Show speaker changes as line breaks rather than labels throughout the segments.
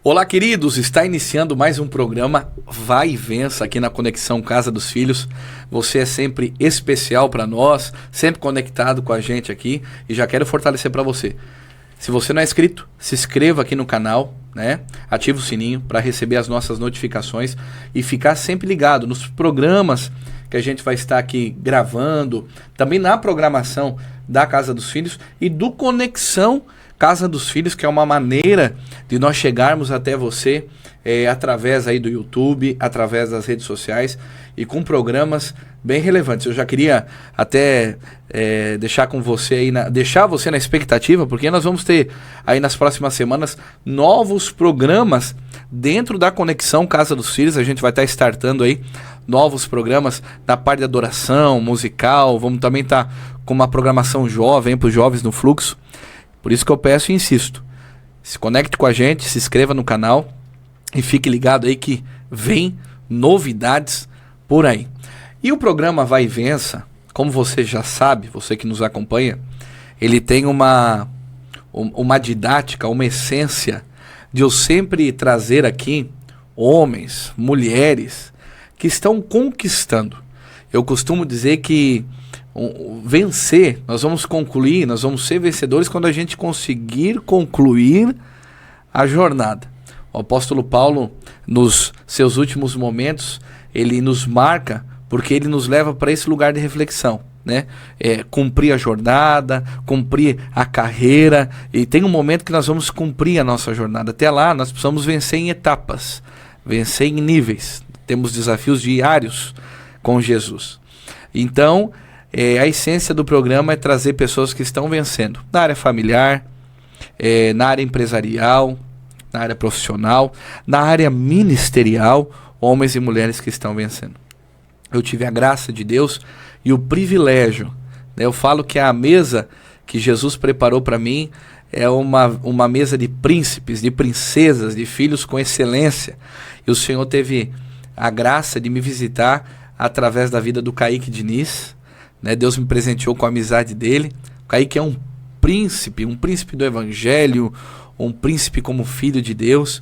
Olá, queridos! Está iniciando mais um programa Vai e Vença aqui na Conexão Casa dos Filhos. Você é sempre especial para nós, sempre conectado com a gente aqui, e já quero fortalecer para você. Se você não é inscrito, se inscreva aqui no canal, né? Ative o sininho para receber as nossas notificações e ficar sempre ligado nos programas que a gente vai estar aqui gravando, também na programação da Casa dos Filhos e do Conexão Casa dos Filhos, que é uma maneira de nós chegarmos até você através aí do YouTube, através das redes sociais e com programas bem relevantes. Eu já queria até deixar com você aí, deixar você na expectativa, porque nós vamos ter aí nas próximas semanas novos programas dentro da Conexão Casa dos Filhos. A gente vai estar startando aí novos programas na parte de adoração, musical. Vamos também estar com uma programação jovem para os jovens no Fluxo. Por isso que eu peço e insisto, se conecte com a gente, se inscreva no canal e fique ligado aí que vem novidades por aí. E o programa Vai e Vença, como você já sabe, você que nos acompanha, ele tem uma didática, uma essência de eu sempre trazer aqui homens, mulheres que estão conquistando. Eu costumo dizer que vencer, nós vamos concluir, nós vamos ser vencedores quando a gente conseguir concluir a jornada. O apóstolo Paulo, nos seus últimos momentos, ele nos marca porque ele nos leva para esse lugar de reflexão, né? Cumprir a jornada, cumprir a carreira, e tem um momento que nós vamos cumprir a nossa jornada. Até lá nós precisamos vencer em etapas, vencer em níveis, temos desafios diários com Jesus. Então a essência do programa é trazer pessoas que estão vencendo na área familiar, na área empresarial, na área profissional, na área ministerial, homens e mulheres que estão vencendo. Eu tive a graça de Deus e o privilégio, né? Eu falo que a mesa que Jesus preparou para mim é uma mesa de príncipes, de princesas, de filhos com excelência. E o Senhor teve a graça de me visitar através da vida do Kaique Diniz, né? Deus me presenteou com a amizade dele. O Kaique é um príncipe do evangelho, um príncipe como filho de Deus.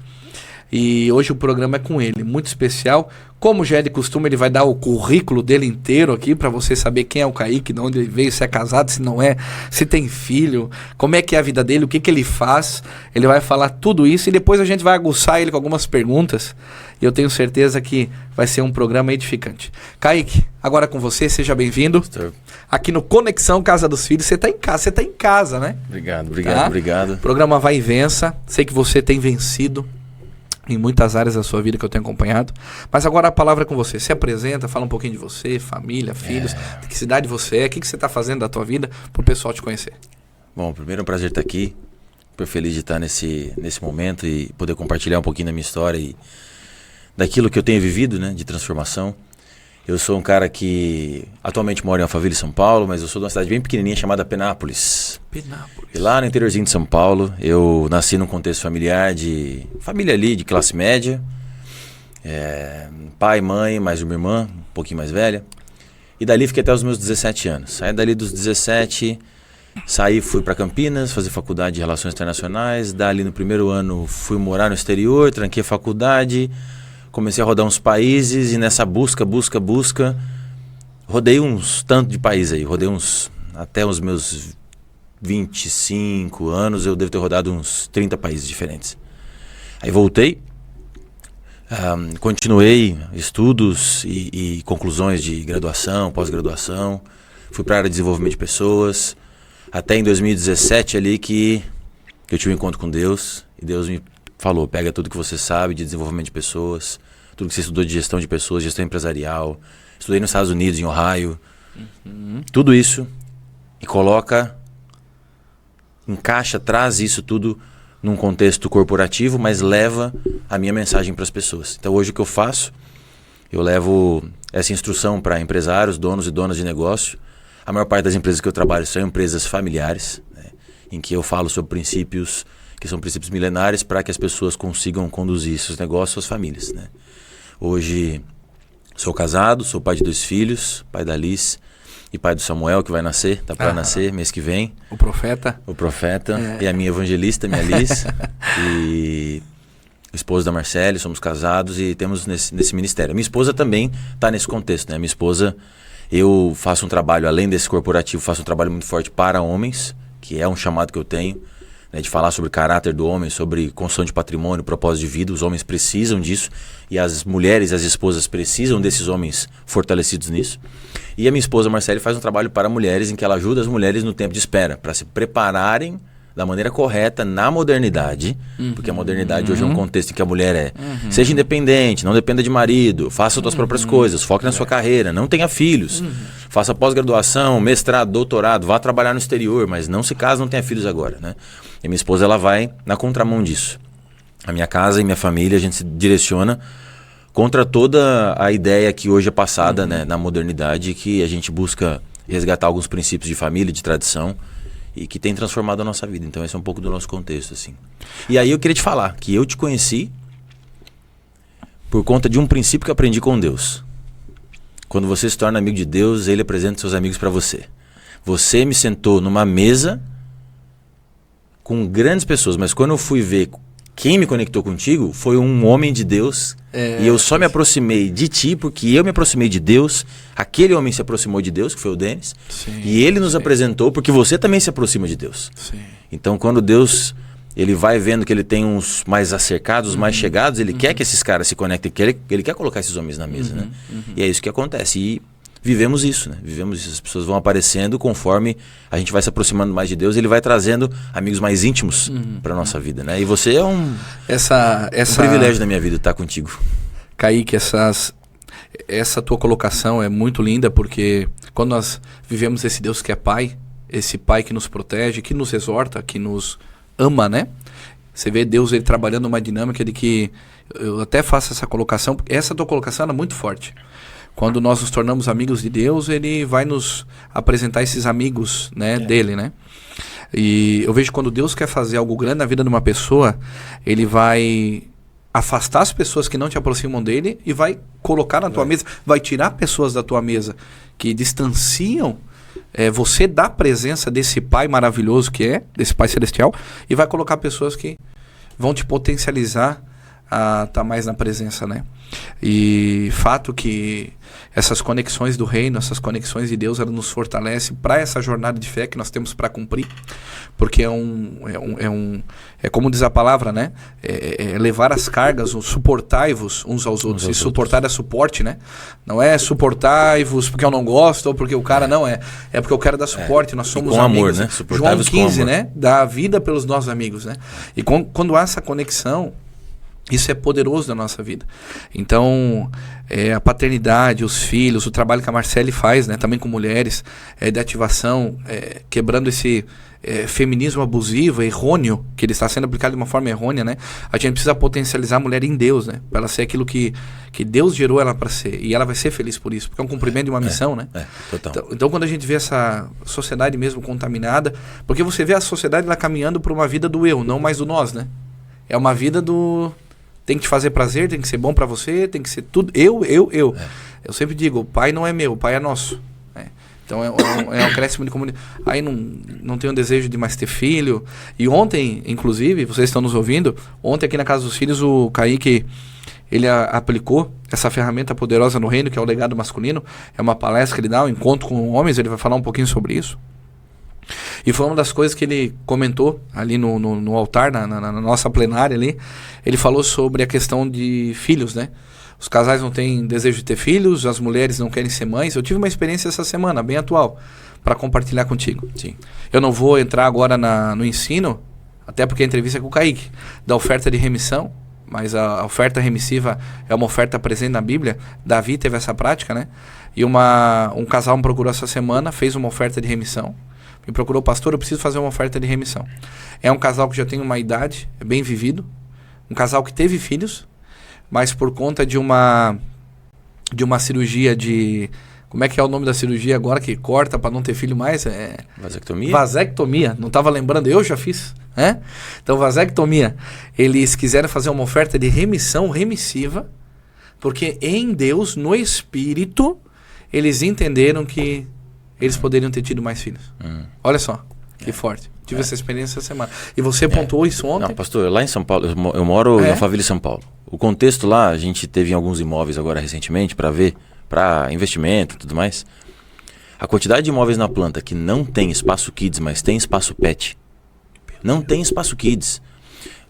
E hoje o programa é com ele, muito especial. Como já é de costume, ele vai dar o currículo dele inteiro aqui para você saber quem é o Kaique, de onde ele veio, se é casado, se não é, se tem filho, como é que é a vida dele, o que ele faz. Ele vai falar tudo isso e depois a gente vai aguçar ele com algumas perguntas. E eu tenho certeza que vai ser um programa edificante. Kaique, agora com você, seja bem-vindo. Aqui no Conexão Casa dos Filhos, você está em casa, né?
Obrigado.
O programa Vai e Vença, sei que você tem vencido em muitas áreas da sua vida que eu tenho acompanhado. Mas agora a palavra é com você. Se apresenta, fala um pouquinho de você, família, filhos, de que cidade você é, o que você está fazendo da tua vida, para o pessoal te conhecer.
Bom, primeiro é um prazer estar aqui. Super feliz de estar nesse momento e poder compartilhar um pouquinho da minha história e daquilo que eu tenho vivido, né, de transformação. Eu sou um cara que atualmente mora em Alphaville, São Paulo, mas eu sou de uma cidade bem pequenininha chamada Penápolis. E lá no interiorzinho de São Paulo, eu nasci num contexto familiar família ali de classe média, pai, mãe, mais uma irmã, um pouquinho mais velha. E dali fiquei até os meus 17 anos. Aí dali dos 17, fui para Campinas fazer faculdade de Relações Internacionais. Dali no primeiro ano fui morar no exterior, tranquei a faculdade, comecei a rodar uns países e nessa busca, rodei uns tanto de países aí, até os meus 25 anos, eu devo ter rodado uns 30 países diferentes. Aí voltei, continuei estudos e conclusões de graduação, pós-graduação, fui para a área de desenvolvimento de pessoas, até em 2017 ali que eu tive um encontro com Deus, e Deus me falou, pega tudo que você sabe de desenvolvimento de pessoas, tudo que você estudou de gestão de pessoas, gestão empresarial, estudei nos Estados Unidos, em Ohio, tudo isso, e encaixa, traz isso tudo num contexto corporativo, mas leva a minha mensagem para as pessoas. Então hoje o que eu faço, eu levo essa instrução para empresários, donos e donas de negócio. A maior parte das empresas que eu trabalho são empresas familiares, né, em que eu falo sobre princípios que são princípios milenares para que as pessoas consigam conduzir seus negócios, suas famílias, né? Hoje Sou casado, sou pai de 2 filhos, pai da Alice e pai do Samuel, que vai nascer, tá para nascer mês que vem.
O profeta.
O profeta. E a minha evangelista, minha Alice. E o esposo da Marcele, somos casados e temos nesse ministério. A minha esposa também está nesse contexto, né? A minha esposa, eu faço um trabalho, além desse corporativo, faço um trabalho muito forte para homens, que é um chamado que eu tenho, né, de falar sobre o caráter do homem, sobre construção de patrimônio, propósito de vida. Os homens precisam disso e as mulheres, as esposas precisam desses homens fortalecidos nisso. E a minha esposa Marcele faz um trabalho para mulheres em que ela ajuda as mulheres no tempo de espera, para se prepararem da maneira correta na modernidade, porque a modernidade hoje é um contexto em que a mulher seja independente, não dependa de marido, faça suas próprias coisas, foque na sua carreira, não tenha filhos, faça pós-graduação, mestrado, doutorado, vá trabalhar no exterior, mas não se case, não tenha filhos agora, né? E minha esposa, ela vai na contramão disso. A minha casa e minha família, a gente se direciona contra toda a ideia que hoje é passada, né, na modernidade, que a gente busca resgatar alguns princípios de família, de tradição, e que tem transformado a nossa vida. Então esse é um pouco do nosso contexto, assim. E aí eu queria te falar que eu te conheci por conta de um princípio que eu aprendi com Deus. Quando você se torna amigo de Deus, Ele apresenta seus amigos para você. Você me sentou numa mesa com grandes pessoas, mas quando eu fui ver quem me conectou contigo, foi um homem de Deus. E eu só me aproximei de ti porque eu me aproximei de Deus. Aquele homem se aproximou de Deus, que foi o Denis. E ele nos apresentou porque você também se aproxima de Deus. Então quando Deus, ele vai vendo que ele tem uns mais acercados, mais chegados, ele quer que esses caras se conectem, ele quer colocar esses homens na mesa, né? E é isso que acontece. E vivemos isso, né? Vivemos isso. As pessoas vão aparecendo conforme a gente vai se aproximando mais de Deus, ele vai trazendo amigos mais íntimos para nossa vida, né? E você é um privilégio da minha vida estar contigo.
Kaique, essa tua colocação é muito linda, porque quando nós vivemos esse Deus que é Pai, esse Pai que nos protege, que nos exorta, que nos ama, né? Você vê Deus, ele trabalhando uma dinâmica de que, eu até faço essa colocação, porque essa tua colocação é muito forte. Quando nós nos tornamos amigos de Deus, ele vai nos apresentar esses amigos, né, dele, né? E eu vejo que quando Deus quer fazer algo grande na vida de uma pessoa, ele vai afastar as pessoas que não te aproximam dele e vai colocar na tua mesa, vai tirar pessoas da tua mesa que distanciam você da presença desse Pai maravilhoso que é, desse Pai celestial, e vai colocar pessoas que vão te potencializar a estar mais na presença, né? E fato que essas conexões do reino, essas conexões de Deus, ela nos fortalece para essa jornada de fé que nós temos para cumprir, porque é como diz a palavra, né? É levar as cargas, suportai-vos uns aos outros. E suportar é suporte, né? Não é suportai-vos porque eu não gosto ou porque o cara não é porque eu quero dar suporte. Nós somos
com
amigos,
amor, né?
João 15, né? Dá a vida pelos nossos amigos, né? E quando há essa conexão, isso é poderoso na nossa vida. Então, a paternidade, os filhos, o trabalho que a Marcele faz, né, também com mulheres, de ativação, quebrando esse feminismo abusivo, errôneo, que ele está sendo aplicado de uma forma errônea, né? A gente precisa potencializar a mulher em Deus, né? Para ela ser aquilo que Deus gerou ela para ser. E ela vai ser feliz por isso, porque é um cumprimento de uma missão, né?
Total.
Então, quando a gente vê essa sociedade mesmo contaminada, porque você vê a sociedade lá caminhando por uma vida do eu, não mais do nós, né? É uma vida do... Tem que te fazer prazer, tem que ser bom pra você, tem que ser tudo. Eu. Eu sempre digo, o pai não é meu, o pai é nosso. Então é um acréscimo de comunidade. Aí não tenho desejo de mais ter filho. E ontem, inclusive, vocês estão nos ouvindo, ontem aqui na Casa dos Filhos, o Kaique, ele aplicou essa ferramenta poderosa no reino, que é o legado masculino. É uma palestra que ele dá, um encontro com homens, ele vai falar um pouquinho sobre isso. E foi uma das coisas que ele comentou ali no altar, na nossa plenária ali. Ele falou sobre a questão de filhos, né? Os casais não têm desejo de ter filhos, as mulheres não querem ser mães. Eu tive uma experiência essa semana, bem atual, para compartilhar contigo.
Sim.
Eu não vou entrar agora no ensino, até porque a entrevista é com o Kaique, da oferta de remissão, mas a oferta remissiva é uma oferta presente na Bíblia. Davi teve essa prática, né? E um casal me procurou essa semana, fez uma oferta de remissão. Me procurou, pastor, eu preciso fazer uma oferta de remissão. É um casal que já tem uma idade, é bem vivido. Um casal que teve filhos, mas por conta de uma cirurgia de... Como é que é o nome da cirurgia agora que corta para não ter filho mais?
Vasectomia?
Vasectomia. Não estava lembrando, eu já fiz. Então, vasectomia. Eles quiseram fazer uma oferta de remissiva Porque em Deus, no Espírito, eles entenderam que eles poderiam ter tido mais filhos. Olha só, que forte. Tive essa experiência essa semana. E você pontuou isso ontem?
Não, pastor, lá em São Paulo, eu moro na Favela de São Paulo. O contexto lá, a gente teve em alguns imóveis agora recentemente para ver, para investimento e tudo mais. A quantidade de imóveis na planta que não tem espaço kids, mas tem espaço pet. Não tem espaço kids.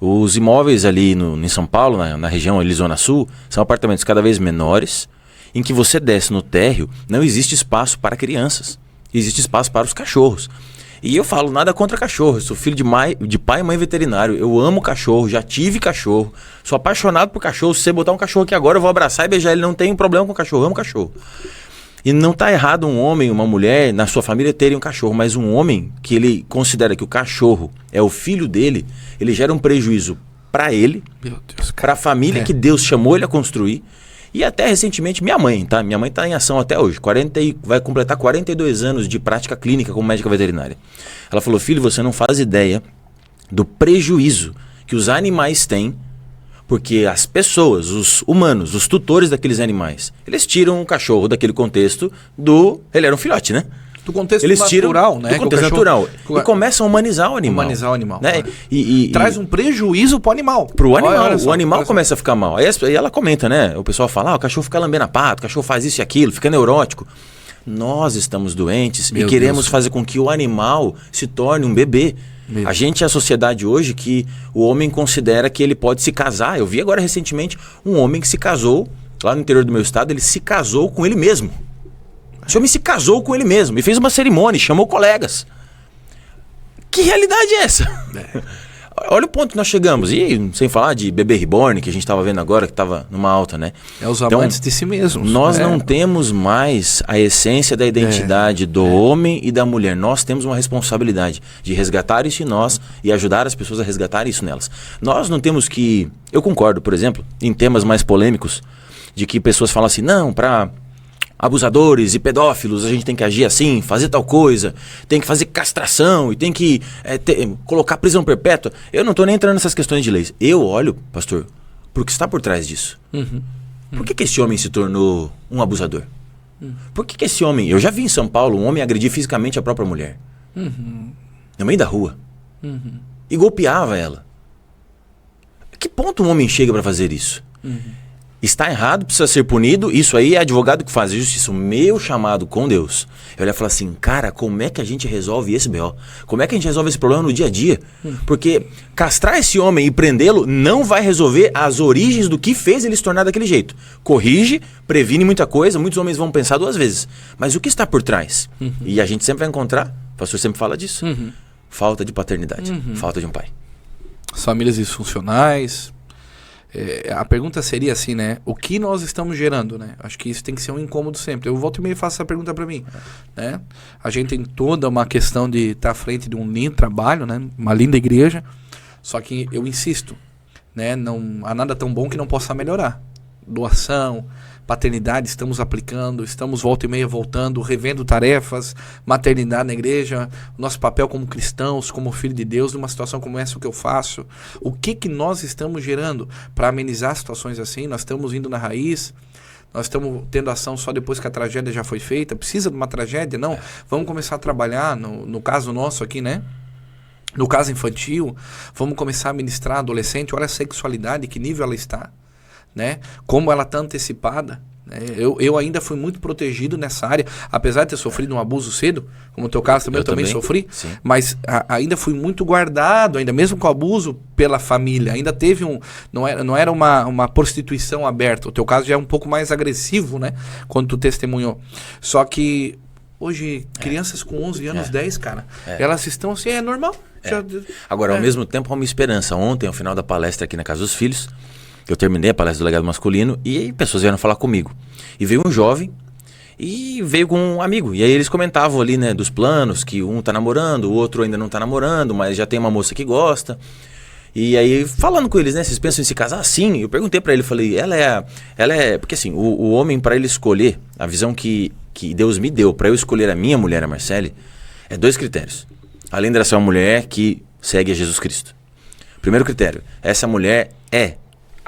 Os imóveis ali em São Paulo, na região ali, Zona Sul, são apartamentos cada vez menores, em que você desce no térreo, não existe espaço para crianças. Existe espaço para os cachorros. E eu falo nada contra cachorro. Eu sou filho de pai e mãe veterinário. Eu amo cachorro, já tive cachorro. Sou apaixonado por cachorro. Se você botar um cachorro aqui agora, eu vou abraçar e beijar ele. Não tenho problema com cachorro, eu amo cachorro. E não está errado um homem, uma mulher, na sua família terem um cachorro. Mas um homem que ele considera que o cachorro é o filho dele, ele gera um prejuízo para ele, para a família que Deus chamou ele a construir. E até recentemente, minha mãe está em ação até hoje, vai completar 42 anos de prática clínica como médica veterinária. Ela falou, filho, você não faz ideia do prejuízo que os animais têm, porque as pessoas, os humanos, os tutores daqueles animais, eles tiram o cachorro daquele contexto ele era um filhote, né?
Do contexto natural, né?
Do contexto natural. E começam a humanizar o animal.
Humanizar o animal.
Né?
Traz um prejuízo pro animal.
Pro animal. O animal começa a ficar mal. Aí ela comenta, né? O pessoal fala, o cachorro fica lambendo a pata, o cachorro faz isso e aquilo, fica neurótico. Nós estamos doentes e queremos fazer com que o animal se torne um bebê. A gente é a sociedade hoje que o homem considera que ele pode se casar. Eu vi agora recentemente um homem que se casou, lá no interior do meu estado, ele se casou com ele mesmo. Esse homem se casou com ele mesmo e fez uma cerimônia, chamou colegas. Que realidade é essa? Olha o ponto que nós chegamos. E sem falar de bebê reborn, que a gente estava vendo agora, que estava numa alta, né?
Os amantes de si mesmos.
Nós não temos mais a essência da identidade do homem e da mulher. Nós temos uma responsabilidade de resgatar isso em nós e ajudar as pessoas a resgatar isso nelas. Nós não temos que... Eu concordo, por exemplo, em temas mais polêmicos, de que pessoas falam assim, não, para... abusadores e pedófilos, a gente tem que agir assim, fazer tal coisa, tem que fazer castração e tem que colocar prisão perpétua. Eu não estou nem entrando nessas questões de leis. Eu olho, pastor, por que está por trás disso. Por que esse homem se tornou um abusador? Por que esse homem... Eu já vi em São Paulo um homem agredir fisicamente a própria mulher. No meio da rua. E golpeava ela. A que ponto um homem chega para fazer isso? Está errado, precisa ser punido. Isso aí é advogado que faz justiça. O meu chamado com Deus, eu olho e falo assim, cara, como é que a gente resolve esse BO? Como é que a gente resolve esse problema no dia a dia? Porque castrar esse homem e prendê-lo não vai resolver as origens do que fez ele se tornar daquele jeito. Corrige, previne muita coisa, muitos homens vão pensar 2 vezes. Mas o que está por trás? E a gente sempre vai encontrar, o pastor sempre fala disso, falta de paternidade, falta de um pai.
As famílias disfuncionais... a pergunta seria assim, né? O que nós estamos gerando, né? Acho que isso tem que ser um incômodo sempre. Eu volto e meio e faço essa pergunta para mim, né? A gente tem toda uma questão de estar à frente de um lindo trabalho, né? Uma linda igreja. Só que eu insisto, né? Não há nada tão bom que não possa melhorar. Doação, paternidade, estamos aplicando, estamos volta e meia voltando, revendo tarefas, maternidade na igreja, nosso papel como cristãos, como filho de Deus, numa situação como essa, o que eu faço, o que nós estamos gerando para amenizar situações assim. Nós estamos indo na raiz, nós estamos tendo ação só depois que a tragédia já foi feita, precisa de uma tragédia? Não, vamos começar a trabalhar, no caso nosso aqui, né? No caso infantil, vamos começar a ministrar adolescente, olha a sexualidade, que nível ela está. Né? Como ela está antecipada, né? Eu ainda fui muito protegido nessa área, apesar de ter sofrido um abuso cedo, como no teu caso também, eu também sofri, mas ainda fui muito guardado, ainda mesmo com abuso pela família, ainda teve não era uma prostituição aberta. O teu caso já é um pouco mais agressivo, né? Quando tu testemunhou. Só que hoje, crianças com 11 anos, 10, cara, elas estão assim, é normal.
Agora, ao mesmo tempo, há uma esperança. Ontem, ao final da palestra aqui na Casa dos Filhos, eu terminei a palestra do legado masculino e aí pessoas vieram falar comigo. E veio um jovem e veio com um amigo. E aí eles comentavam ali, né, dos planos, que um tá namorando, o outro ainda não tá namorando, mas já tem uma moça que gosta. E aí, falando com eles, né, vocês pensam em se casar? Sim. Eu perguntei pra ele, falei, ela é... Porque assim, o homem, pra ele escolher, a visão que Deus me deu pra eu escolher a minha mulher, a Marcele, é 2 critérios. Além dela ser uma mulher que segue a Jesus Cristo. Primeiro critério, essa mulher é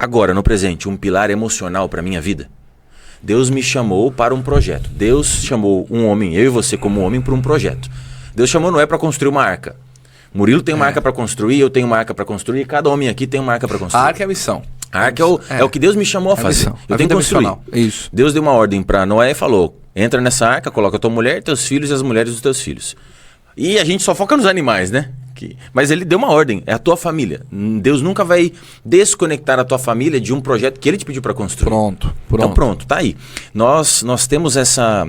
agora, no presente, um pilar emocional para minha vida? Deus me chamou para um projeto. Deus chamou um homem, eu e você como homem, para um projeto. Deus chamou Noé para construir uma arca. Murilo tem uma arca para construir, eu tenho uma arca para construir, cada homem aqui tem uma arca para construir.
A arca é a missão.
A arca é o que Deus me chamou a fazer. Eu tenho que construir.
Isso.
Deus deu uma ordem para Noé e falou, entra nessa arca, coloca a tua mulher, teus filhos e as mulheres dos teus filhos. E a gente só foca nos animais, né? Mas ele deu uma ordem, é a tua família. Deus nunca vai desconectar a tua família de um projeto que ele te pediu para construir.
Pronto.
Então pronto, tá aí. Nós temos essa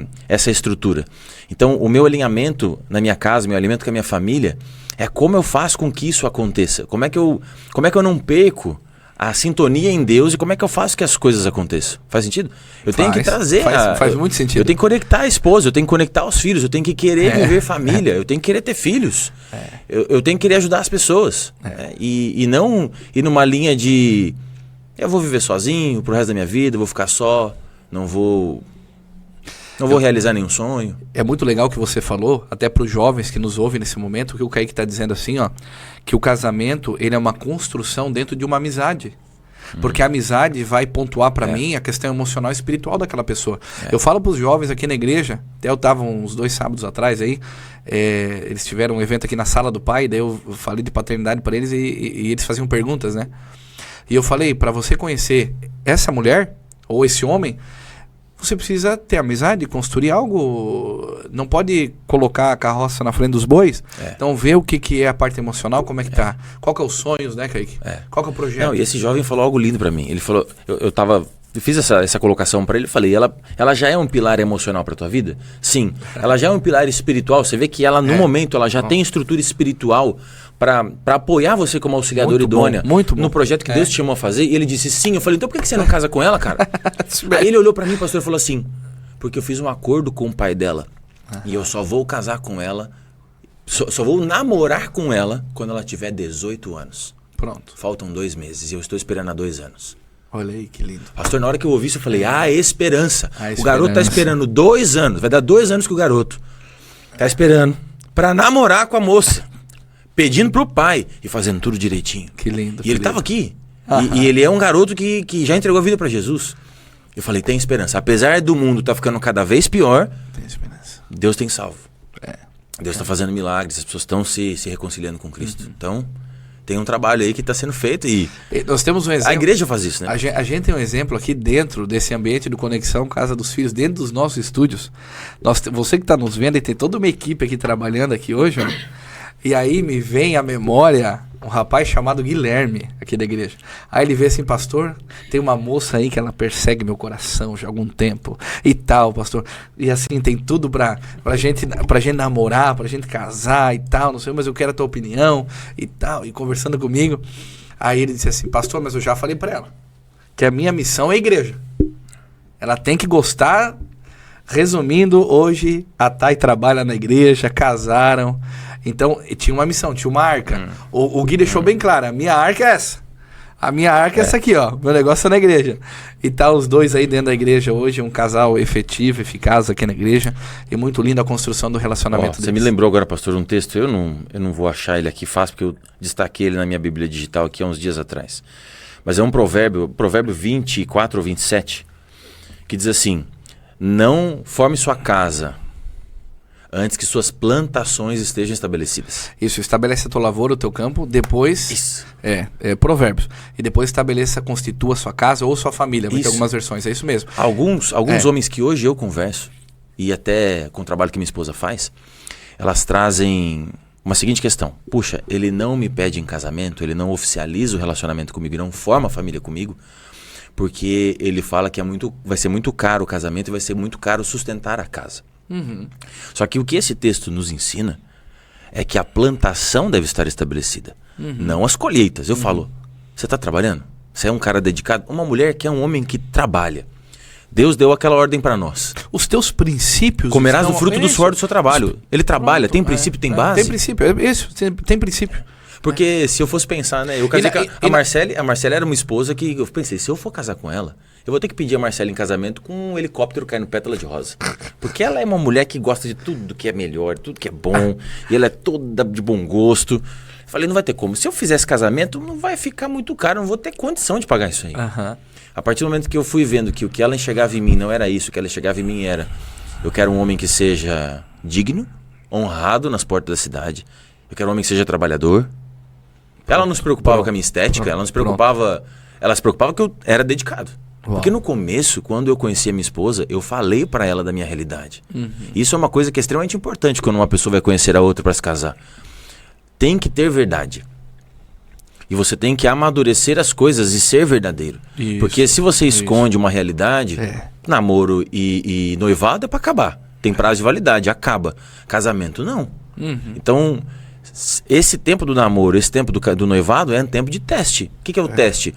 estrutura. Então o meu alinhamento na minha casa, meu alinhamento com a minha família, é como eu faço com que isso aconteça. Como é que eu não perco a sintonia em Deus e como é que eu faço que as coisas aconteçam? Faz sentido? Eu tenho que trazer...
Faz muito sentido.
Eu tenho que conectar a esposa, eu tenho que conectar os filhos, eu tenho que querer viver família, eu tenho que querer ter filhos. Eu tenho que querer ajudar as pessoas. E não ir numa linha de... Eu vou viver sozinho pro resto da minha vida, vou ficar só, não vou realizar nenhum sonho. É
muito legal o que você falou, até para os jovens que nos ouvem nesse momento, que o Kaique está dizendo assim, ó, que o casamento ele é uma construção dentro de uma amizade. Porque a amizade vai pontuar para mim a questão emocional e espiritual daquela pessoa. Eu falo para os jovens aqui na igreja, até eu estava uns 2 sábados atrás aí, eles tiveram um evento aqui na sala do pai, daí eu falei de paternidade para eles e eles faziam perguntas, né? E eu falei, para você conhecer essa mulher ou esse homem, você precisa ter amizade, construir algo. Não pode colocar a carroça na frente dos bois. Então vê o que é a parte emocional, como é que tá. Qual que é os sonhos, né, Kaique? Qual que é o projeto?
Não, e esse jovem falou algo lindo pra mim. Ele falou, eu fiz essa colocação pra ele e falei, ela já é um pilar emocional pra tua vida? Sim. Ela já é um pilar espiritual? Você vê que ela, no momento, ela já tem estrutura espiritual para apoiar você como auxiliador idônea no projeto que Deus te chamou a fazer. E ele disse sim. Eu falei, então por que você não casa com ela, cara? Aí ele olhou pra mim, pastor, e falou assim, porque eu fiz um acordo com o pai dela e eu só vou casar com ela, só vou namorar com ela quando ela tiver 18 anos.
Pronto.
Faltam 2 meses e eu estou esperando há 2 anos.
Olha aí, que lindo.
Pastor, na hora que eu ouvi isso, eu falei, esperança. O garoto tá esperando 2 anos, vai dar 2 anos que o garoto tá esperando pra namorar com a moça. Pedindo pro pai e fazendo tudo direitinho.
Que lindo.
E ele tava aqui. E ele é um garoto que já entregou a vida para Jesus. Eu falei, tem esperança. Apesar do mundo tá ficando cada vez pior,
tem esperança.
Deus tem salvo. Deus tá fazendo milagres, as pessoas estão se reconciliando com Cristo. Então, tem um trabalho aí que está sendo feito e
nós temos um exemplo.
A igreja faz isso, né?
A gente tem um exemplo aqui dentro desse ambiente do Conexão Casa dos Filhos, dentro dos nossos estúdios. Você que está nos vendo e tem toda uma equipe aqui trabalhando aqui hoje, ó, e aí me vem à memória um rapaz chamado Guilherme, aqui da igreja. Aí ele vê assim, pastor, tem uma moça aí que ela persegue meu coração já há algum tempo e tal, pastor. E assim, tem tudo pra gente namorar, pra gente casar e tal, não sei, mas eu quero a tua opinião e tal. E conversando comigo, aí ele disse assim, pastor, mas eu já falei pra ela que a minha missão é a igreja. Ela tem que gostar. Resumindo, hoje a Thay trabalha na igreja, casaram. Então, tinha uma missão, tinha uma arca. O Gui deixou bem claro, a minha arca é essa. A minha arca é essa aqui, ó. Meu negócio é na igreja. E tá os dois aí dentro da igreja hoje, um casal efetivo, eficaz aqui na igreja. E muito linda a construção do relacionamento deles.
Você me lembrou agora, pastor, um texto. Eu não vou achar ele aqui fácil, porque eu destaquei ele na minha Bíblia digital aqui há uns dias atrás. Mas é um provérbio 24 ou 27, que diz assim: não forme sua casa antes que suas plantações estejam estabelecidas.
Isso, estabelece a tua lavoura, o teu campo, depois... Isso. Provérbios. E depois estabeleça, constitua a sua casa ou sua família. Vai ter algumas versões, é isso mesmo.
Alguns homens que hoje eu converso, e até com o trabalho que minha esposa faz, elas trazem uma seguinte questão. Puxa, ele não me pede em casamento, ele não oficializa o relacionamento comigo, ele não forma a família comigo, porque ele fala que vai ser muito caro o casamento e vai ser muito caro sustentar a casa. Só que o que esse texto nos ensina é que a plantação deve estar estabelecida, não as colheitas. Eu falo, você está trabalhando? Você é um cara dedicado? Uma mulher que é um homem que trabalha. Deus deu aquela ordem para nós.
Os teus princípios...
Comerás o fruto do suor do seu trabalho. Ele trabalha, tem princípio, tem base?
Tem princípio, isso, tem princípio.
Porque se eu fosse pensar, né? Eu casei com a Marcele era uma esposa que eu pensei, se eu for casar com ela, eu vou ter que pedir a Marcela em casamento com um helicóptero caindo pétala de rosa. Porque ela é uma mulher que gosta de tudo que é melhor, tudo que é bom, e ela é toda de bom gosto. Falei, não vai ter como. Se eu fizer esse casamento, não vai ficar muito caro, não vou ter condição de pagar isso aí. A partir do momento que eu fui vendo que o que ela enxergava em mim não era isso, o que ela enxergava em mim era: eu quero um homem que seja digno, honrado nas portas da cidade. Eu quero um homem que seja trabalhador. Ela não se preocupava com a minha estética, ela não se preocupava... Ela se preocupava que eu era dedicado. Porque no começo, quando eu conheci a minha esposa, eu falei pra ela da minha realidade. Isso é uma coisa que é extremamente importante quando uma pessoa vai conhecer a outra pra se casar. Tem que ter verdade. E você tem que amadurecer as coisas e ser verdadeiro. Isso, porque se você esconde uma realidade, namoro e noivado é pra acabar. Tem prazo de validade, acaba. Casamento, não. Então, esse tempo do namoro, esse tempo do noivado é um tempo de teste. O que é o teste?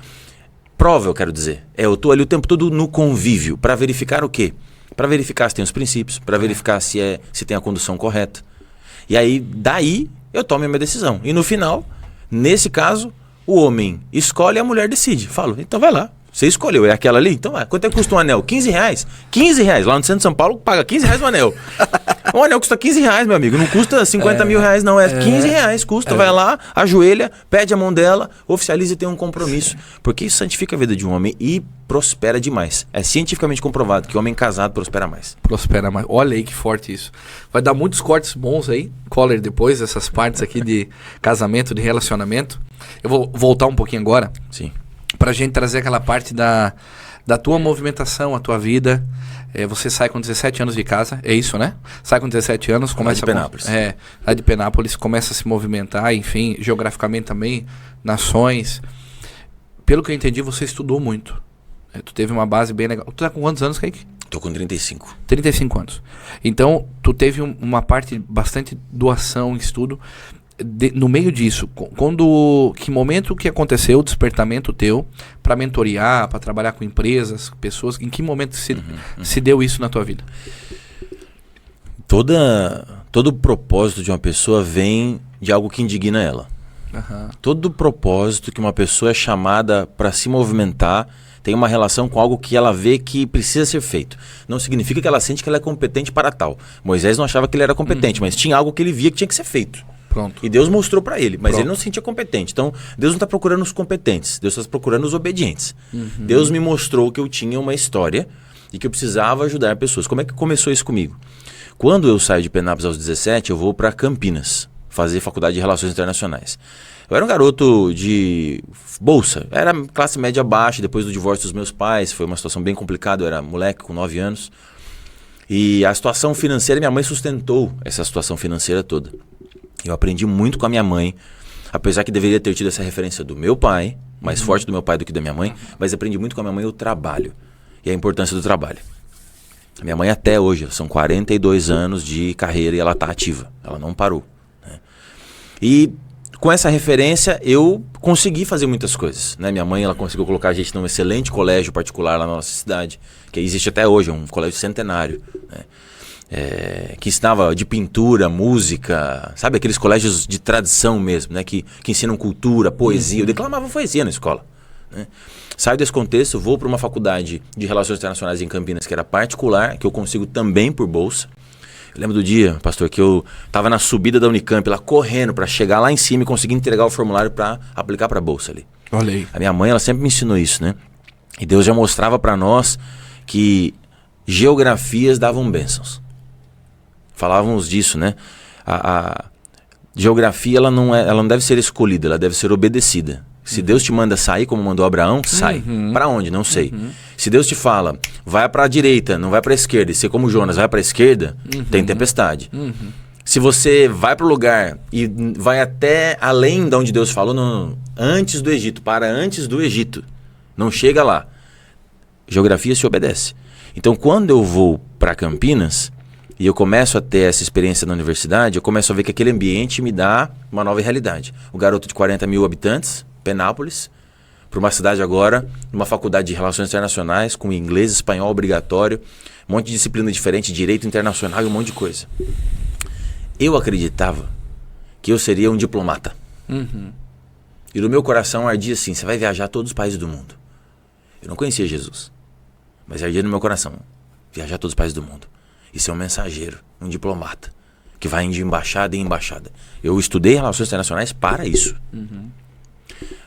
Prova, eu quero dizer. Eu tô ali o tempo todo no convívio. Para verificar o quê? Para verificar se tem os princípios. Para verificar se tem a condução correta. E aí, daí, eu tomo a minha decisão. E no final, nesse caso, o homem escolhe e a mulher decide. Falo, então vai lá. Você escolheu, é aquela ali? Então vai. Quanto é que custa um anel? R$15? R$15. Lá no centro de São Paulo, paga R$15 o anel. Um anel custa R$15, meu amigo. Não custa 50 mil reais, não. É R$15. Custa, vai lá, ajoelha, pede a mão dela, oficializa e tem um compromisso. Porque isso santifica a vida de um homem e prospera demais. É cientificamente comprovado que o homem casado prospera mais.
Prospera mais. Olha aí que forte isso. Vai dar muitos cortes bons aí, Coller, depois dessas partes aqui de casamento, de relacionamento. Eu vou voltar um pouquinho agora.
Sim.
Pra gente trazer aquela parte da tua movimentação, a tua vida. Você sai com 17 anos de casa, é isso, né? Sai com 17 anos, começa
de Penápolis.
Lá de Penápolis, começa a se movimentar, enfim, geograficamente também, nações. Pelo que eu entendi, você estudou muito. Tu teve uma base bem legal. Tu tá com quantos anos, Kaique?
Tô com 35.
35 anos. Então, tu teve uma parte bastante doação, estudo. No meio disso, que momento que aconteceu o despertamento teu para mentorear, para trabalhar com empresas, pessoas, em que momento se deu isso na tua vida?
Todo propósito de uma pessoa vem de algo que indigna ela. Todo propósito que uma pessoa é chamada para se movimentar tem uma relação com algo que ela vê que precisa ser feito. Não significa que ela sente que ela é competente para tal. Moisés não achava que ele era competente, mas tinha algo que ele via que tinha que ser feito.
Pronto.
E Deus mostrou para ele, mas ele não se sentia competente. Então, Deus não está procurando os competentes, Deus está procurando os obedientes. Deus me mostrou que eu tinha uma história e que eu precisava ajudar pessoas. Como é que começou isso comigo? Quando eu saio de Penápolis aos 17, eu vou para Campinas fazer faculdade de Relações Internacionais. Eu era um garoto de bolsa, era classe média baixa, depois do divórcio dos meus pais, foi uma situação bem complicada, eu era moleque com 9 anos. E a situação financeira, minha mãe sustentou essa situação financeira toda. Eu aprendi muito com a minha mãe, apesar que deveria ter tido essa referência do meu pai, mais forte do meu pai do que da minha mãe, mas aprendi muito com a minha mãe o trabalho e a importância do trabalho. A minha mãe até hoje, são 42 anos de carreira e ela está ativa, ela não parou. Né? E com essa referência eu consegui fazer muitas coisas. Né? Minha mãe ela conseguiu colocar a gente num excelente colégio particular lá na nossa cidade, que existe até hoje, é um colégio centenário, né? Que ensinava de pintura, música, sabe? Aqueles colégios de tradição mesmo, né? Que ensinam cultura, poesia. Eu declamava poesia na escola. Né? Saio desse contexto, vou para uma faculdade de Relações Internacionais em Campinas, que era particular, que eu consigo também por bolsa. Eu lembro do dia, pastor, que eu estava na subida da Unicamp, lá correndo para chegar lá em cima e conseguir entregar o formulário para aplicar para a bolsa ali.
Olha aí.
A minha mãe, ela sempre me ensinou isso, né? E Deus já mostrava para nós que geografias davam bênçãos. Falávamos disso, né? A geografia ela não deve ser escolhida, ela deve ser obedecida. Se Deus te manda sair, como mandou Abraão, sai. Para onde? Não sei. Se Deus te fala, vai para a direita, não vai para a esquerda, e você como Jonas vai para a esquerda, tem tempestade. Se você vai para o lugar e vai até além de onde Deus falou, não, antes do Egito, para antes do Egito, não chega lá. Geografia se obedece. Então, quando eu vou para Campinas e eu começo a ter essa experiência na universidade, eu começo a ver que aquele ambiente me dá uma nova realidade. O garoto de 40 mil habitantes, Penápolis, para uma cidade agora, numa faculdade de Relações Internacionais, com inglês, espanhol obrigatório, um monte de disciplina diferente, direito internacional e um monte de coisa. Eu acreditava que eu seria um diplomata. E no meu coração ardia assim, você vai viajar a todos os países do mundo. Eu não conhecia Jesus. Mas ardia no meu coração. Viajar todos os países do mundo. E ser um mensageiro, um diplomata. Que vai de embaixada em embaixada. Eu estudei Relações Internacionais para isso.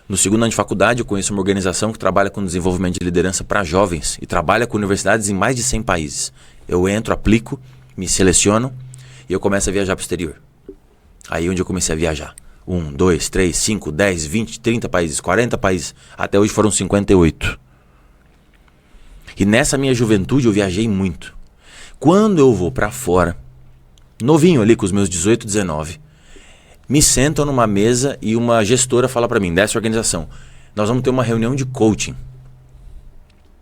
No segundo ano de faculdade, eu conheço uma organização que trabalha com desenvolvimento de liderança para jovens. E trabalha com universidades em mais de 100 países. Eu entro, aplico, me selecionam e eu começo a viajar para o exterior. Aí onde eu comecei a viajar. 1, 2, 3, 5, 10, 20, 30 países, 40 países. Até hoje foram 58. E nessa minha juventude eu viajei muito. Quando eu vou para fora, novinho ali com os meus 18, 19, me sentam numa mesa e uma gestora fala para mim, dessa organização, nós vamos ter uma reunião de coaching.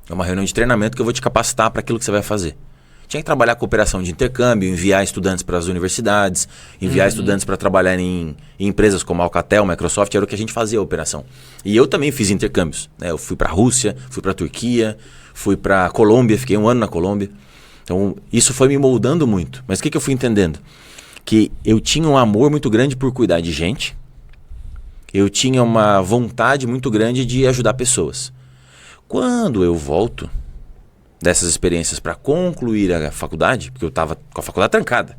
É uma reunião de treinamento que eu vou te capacitar para aquilo que você vai fazer. Tinha que trabalhar com operação de intercâmbio, enviar estudantes para as universidades, enviar estudantes para trabalhar em empresas como Alcatel, Microsoft, era o que a gente fazia a operação. E eu também fiz intercâmbios, né? Eu fui para a Rússia, fui para a Turquia, fui para a Colômbia, fiquei 1 ano na Colômbia. Então isso foi me moldando muito. Mas o que eu fui entendendo? Que eu tinha um amor muito grande por cuidar de gente, eu tinha uma vontade muito grande de ajudar pessoas. Quando eu volto dessas experiências para concluir a faculdade, porque eu estava com a faculdade trancada,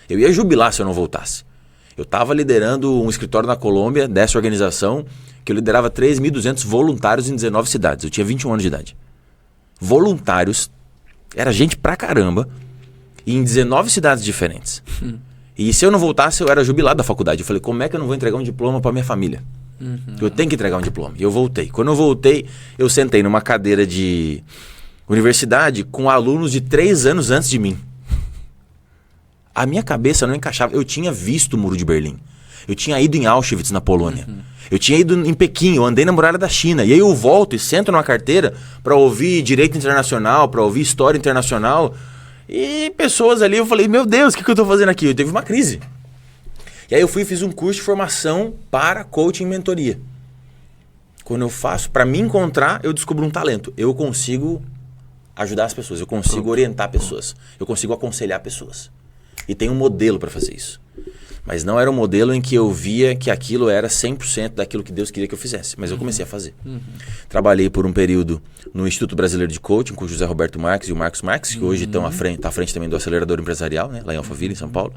eu ia jubilar se eu não voltasse. Eu estava liderando um escritório na Colômbia dessa organização que eu liderava 3.200 voluntários em 19 cidades. Eu tinha 21 anos de idade. Voluntários, era gente pra caramba, em 19 cidades diferentes. E se eu não voltasse, eu era jubilado da faculdade. Eu falei, como é que eu não vou entregar um diploma para minha família? Eu tenho que entregar um diploma. E eu voltei. Quando eu voltei, eu sentei numa cadeira de universidade com alunos de 3 anos antes de mim. A minha cabeça não encaixava. Eu tinha visto o Muro de Berlim. Eu tinha ido em Auschwitz, na Polônia. Eu tinha ido em Pequim, eu andei na Muralha da China. E aí eu volto e sento numa carteira para ouvir direito internacional, para ouvir história internacional. E pessoas ali, eu falei, meu Deus, o que eu tô fazendo aqui? Eu teve uma crise. E aí eu fui e fiz um curso de formação para coaching e mentoria. Quando eu faço, para me encontrar, eu descubro um talento. Eu consigo ajudar as pessoas, eu consigo orientar pessoas, eu consigo aconselhar pessoas. E tem um modelo para fazer isso. Mas não era um modelo em que eu via que aquilo era 100% daquilo que Deus queria que eu fizesse. Mas eu comecei a fazer. Trabalhei por um período no Instituto Brasileiro de Coaching com o José Roberto Marques e o Marcos Marques, que hoje estão à frente também do Acelerador Empresarial, né, lá em Alphaville, em São Paulo.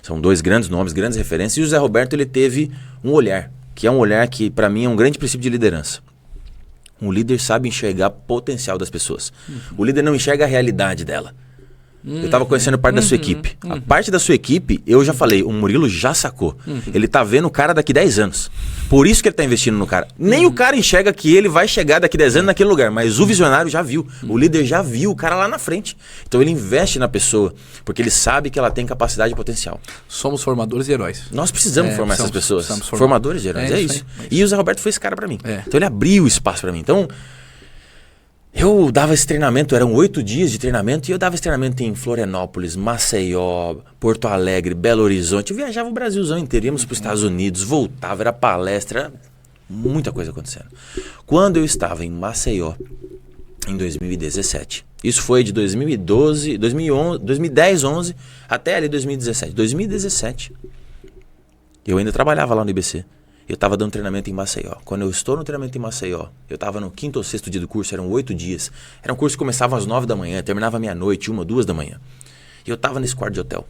São 2 grandes nomes, grandes referências. E o José Roberto, ele teve um olhar, que é um olhar que para mim é um grande princípio de liderança. Um líder sabe enxergar potencial das pessoas. O líder não enxerga a realidade dela. Eu estava conhecendo parte da sua equipe. A parte da sua equipe, eu já falei, o Murilo já sacou. Ele tá vendo o cara daqui 10 anos. Por isso que ele tá investindo no cara. Nem o cara enxerga que ele vai chegar daqui 10 anos naquele lugar, mas o visionário já viu. O líder já viu o cara lá na frente. Então ele investe na pessoa, porque ele sabe que ela tem capacidade e potencial.
Somos formadores e heróis.
Nós precisamos formar essas pessoas. Formadores e heróis, é isso. E o Zé Roberto foi esse cara para mim. Então ele abriu espaço para mim. Então eu dava esse treinamento, eram 8 dias de treinamento, e eu dava esse treinamento em Florianópolis, Maceió, Porto Alegre, Belo Horizonte. Eu viajava o Brasilzão inteiro, íamos para os Estados Unidos, voltava, era palestra, era muita coisa acontecendo. Quando eu estava em Maceió, em 2017, isso foi de 2012, 2011, 2010, 11 até ali 2017. 2017, eu ainda trabalhava lá no IBC. Eu estava dando treinamento em Maceió. Quando eu estou no treinamento em Maceió, eu estava no 5º ou 6º dia do curso, eram 8 dias. Era um curso que começava às 9 da manhã, terminava meia-noite, 1, 2 da manhã. E eu estava nesse quarto de hotel.